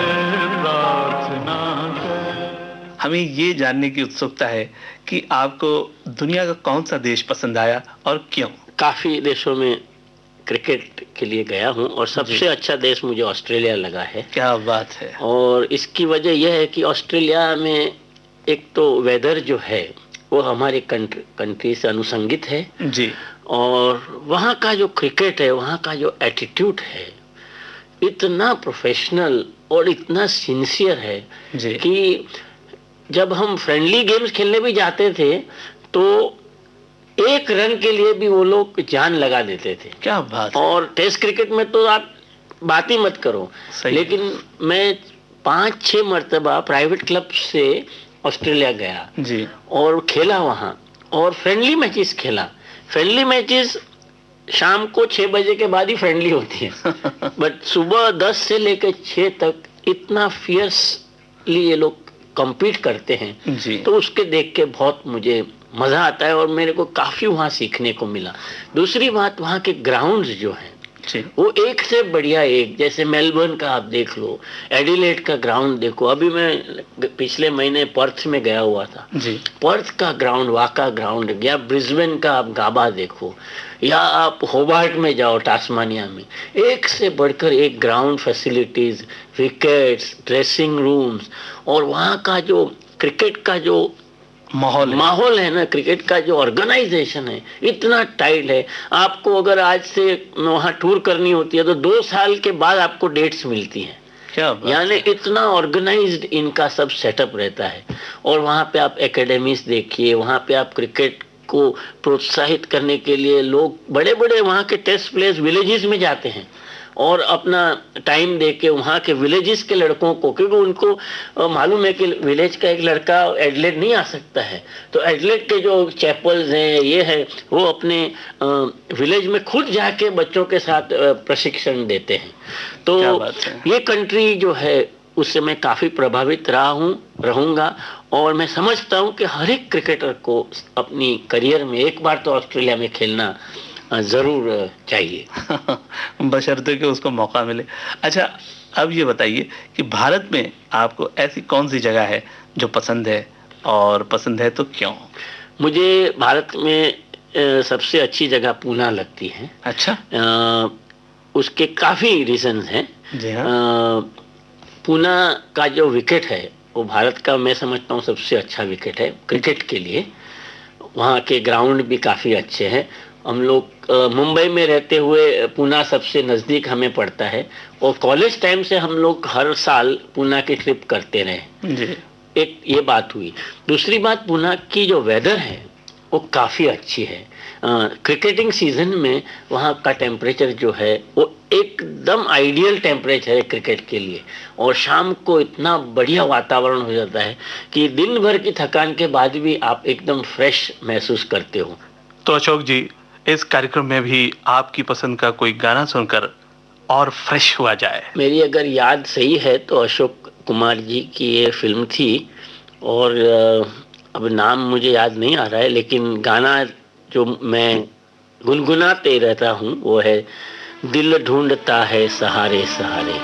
Speaker 6: प्रार्थना कर।
Speaker 4: हमें ये जानने की उत्सुकता है कि आपको दुनिया का कौन सा देश पसंद आया और क्यों?
Speaker 3: काफी देशों में क्रिकेट के लिए गया हूं और सबसे अच्छा देश मुझे ऑस्ट्रेलिया लगा है।
Speaker 4: क्या बात है।
Speaker 3: और इसकी वजह यह है कि ऑस्ट्रेलिया में एक तो वेदर जो है वो हमारे कंट्री से अनुसंगित है
Speaker 4: जी,
Speaker 3: और वहाँ का जो क्रिकेट है, वहाँ का जो एटीट्यूड है, इतना प्रोफेशनल और इतना सिंसियर है
Speaker 4: जी।
Speaker 3: कि जब हम फ्रेंडली गेम्स खेलने भी जाते थे तो एक रन के लिए भी वो लोग जान लगा देते थे।
Speaker 4: क्या बात है।
Speaker 3: और टेस्ट क्रिकेट में तो आप बात ही मत करो। लेकिन मैं 5-6 मर्तबा प्राइवेट क्लब से ऑस्ट्रेलिया गया
Speaker 4: जी,
Speaker 3: और खेला वहाँ, और फ्रेंडली मैचेस खेला। फ्रेंडली मैचेस शाम को 6 बजे के बाद ही फ्रेंडली होती है बट सुबह 10 से लेकर 6 तक इतना फियर्सली ये लोग compete करते हैं
Speaker 4: जी।
Speaker 3: तो उसके देख के बहुत मुझे मजा आता है और मेरे को काफी वहाँ सीखने को मिला। दूसरी बात, वहाँ के ग्राउंड्स जो हैं
Speaker 4: जी,
Speaker 3: वो एक से बढ़िया एक, जैसे मेलबर्न का आप देख लो, एडिलेड का ग्राउंड देखो। अभी मैं पिछले महीने पर्थ में गया हुआ था
Speaker 4: जी।
Speaker 3: पर्थ का ग्राउंड, वाका ग्राउंड, या ब्रिस्बेन का आप गाबा देखो, या आप होबार्ट में जाओ टास्मानिया में, एक से बढ़कर एक ground facilities, wickets, dressing rooms, और वहाँ का जो क्रिकेट का जो माहौल है ना, क्रिकेट का जो ऑर्गेनाइजेशन है इतना टाइट है। आपको अगर आज से वहाँ टूर करनी होती है तो 2 साल के बाद आपको डेट्स मिलती हैं।
Speaker 4: क्या बात
Speaker 3: यानी इतना ऑर्गेनाइज्ड इनका सब सेटअप रहता है। और वहाँ पे आप एकेडमीज देखिए, वहाँ पे आप क्रिकेट को प्रोत्साहित करने के लिए लोग बड़े बड़े वहाँ के टेस्ट प्लेयर्स विलेजेस में जाते हैं और अपना टाइम देके वहाँ के विलेजेस के लड़कों को, क्योंकि उनको मालूम है कि विलेज का एक लड़का एडलेड नहीं आ सकता है, तो एडलेड के जो चैपल्स हैं ये है, वो अपने विलेज में खुद जाके बच्चों के साथ प्रशिक्षण देते हैं। तो ये कंट्री जो है उससे मैं काफ़ी प्रभावित रहा हूँ, रहूँगा, और मैं समझता हूँ कि हर एक क्रिकेटर को अपनी करियर में एक बार तो ऑस्ट्रेलिया में खेलना जरूर चाहिए
Speaker 4: बशर्ते कि उसको मौका मिले। अच्छा, अब ये बताइए कि भारत में आपको ऐसी कौन सी जगह है जो पसंद है, और पसंद है तो क्यों?
Speaker 3: मुझे भारत में सबसे अच्छी जगह पूना लगती है।
Speaker 4: अच्छा।
Speaker 3: उसके काफ़ी रीजंस हैं।
Speaker 4: जी हाँ।
Speaker 3: पूना का जो विकेट है वो भारत का मैं समझता हूँ सबसे अच्छा विकेट है क्रिकेट के लिए। वहाँ के ग्राउंड भी काफ़ी अच्छे हैं। हम लोग मुंबई में रहते हुए पूना सबसे नज़दीक हमें पड़ता है, और कॉलेज टाइम से हम लोग हर साल पूना की ट्रिप करते रहे
Speaker 4: जी।
Speaker 3: एक ये बात हुई। दूसरी बात, पूना की जो वेदर है वो काफ़ी अच्छी है। क्रिकेटिंग सीजन में वहाँ का टेम्परेचर जो है वो एकदम आइडियल टेम्परेचर है क्रिकेट के लिए, और शाम को इतना बढ़िया वातावरण हो जाता है कि दिन भर की थकान के बाद भी आप एकदम फ्रेश महसूस करते हो।
Speaker 4: तो अशोक जी, इस कार्यक्रम में भी आपकी पसंद का कोई गाना सुनकर और फ्रेश हुआ जाए।
Speaker 3: मेरी अगर याद सही है तो अशोक कुमार जी की ये फिल्म थी, और अब नाम मुझे याद नहीं आ रहा है, लेकिन गाना जो मैं गुनगुनाते रहता हूँ वो है दिल ढूंढता है सहारे सहारे।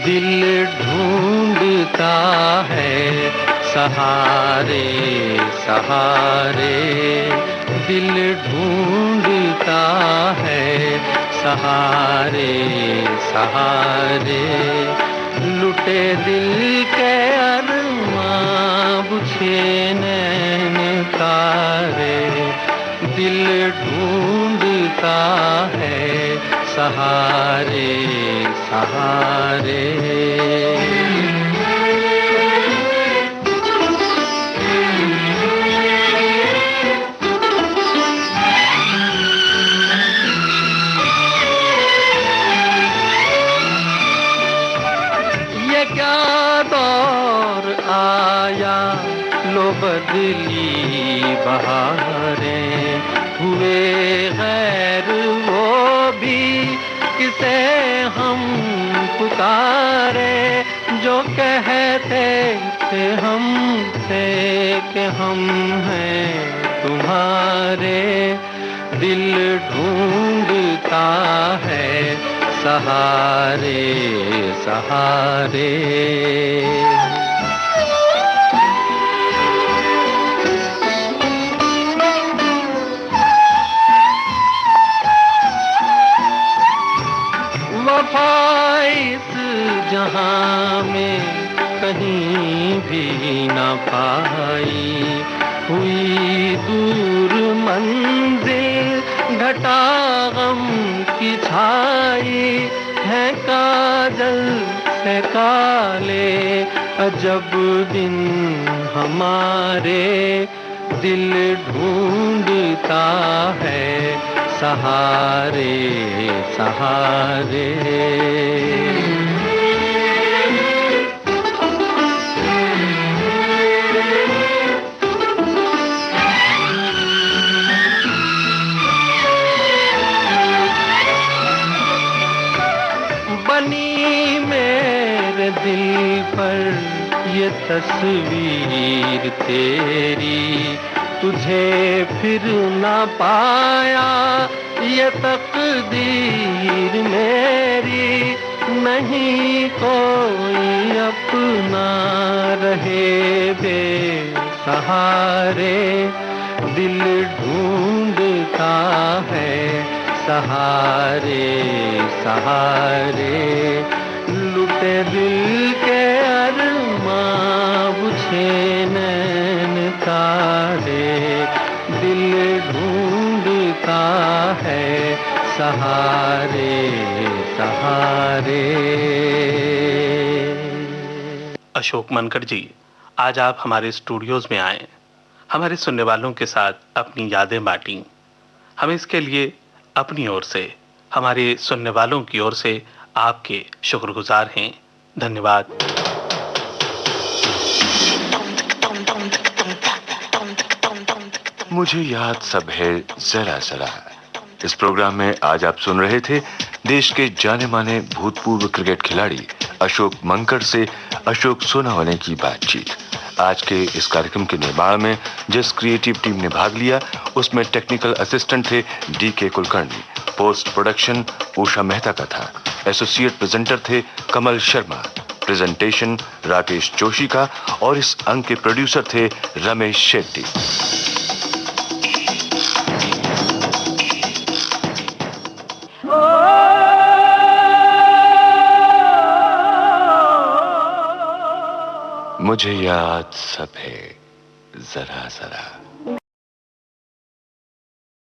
Speaker 5: दिल ढूंढता है सहारे सहारे, दिल ढूंढता है सहारे सहारे, लुटे दिल के अरमां बुझे नैन तारे, दिल ढूंढता है सहारे सहारे। ये क्या दौर आया, लो बदली बहारें, हुए गैर वो भी किसे हम पुकारे, जो कहते थे हमसे कि हम हैं तुम्हारे, दिल ढूंढता है सहारे सहारे। वफा इस जहां में कहीं भी न पाई, हुई दूर मंजिल घटा गम की छाई, है काजल से काले अजब दिन हमारे, दिल ढूंढता है सहारे सहारे। बनी मेरे दिल पर ये तस्वीर तेरी, तुझे फिर न पाया ये तकदीर मेरी, नहीं कोई अपना रहे बेसहारे, दिल ढूंढता है सहारे सहारे। लुटे दिल के अरमां बुझे नैन तारे, दिल ढूंढता है सहारे सहारे।
Speaker 4: अशोक मनकर जी, आज आप हमारे स्टूडियोज में आए, हमारे सुनने वालों के साथ अपनी यादें बांटी। हम इसके लिए अपनी ओर से, हमारे सुनने वालों की ओर से आपके शुक्रगुजार हैं। धन्यवाद।
Speaker 1: मुझे याद सब है जरा जरा। इस प्रोग्राम में आज आप सुन रहे थे देश के जाने माने भूतपूर्व क्रिकेट खिलाड़ी अशोक मंकर से अशोक सोनावने की बातचीत। आज के इस कार्यक्रम के निर्माण में जिस क्रिएटिव टीम ने भाग लिया उसमें टेक्निकल असिस्टेंट थे DK Kulkarni, post production Usha Mehta का था, एसोसिएट प्रेजेंटर थे कमल शर्मा, प्रेजेंटेशन राकेश जोशी का और इस अंक के प्रोड्यूसर थे रमेश शेट्टी। मुझे याद सब है जरा जरा।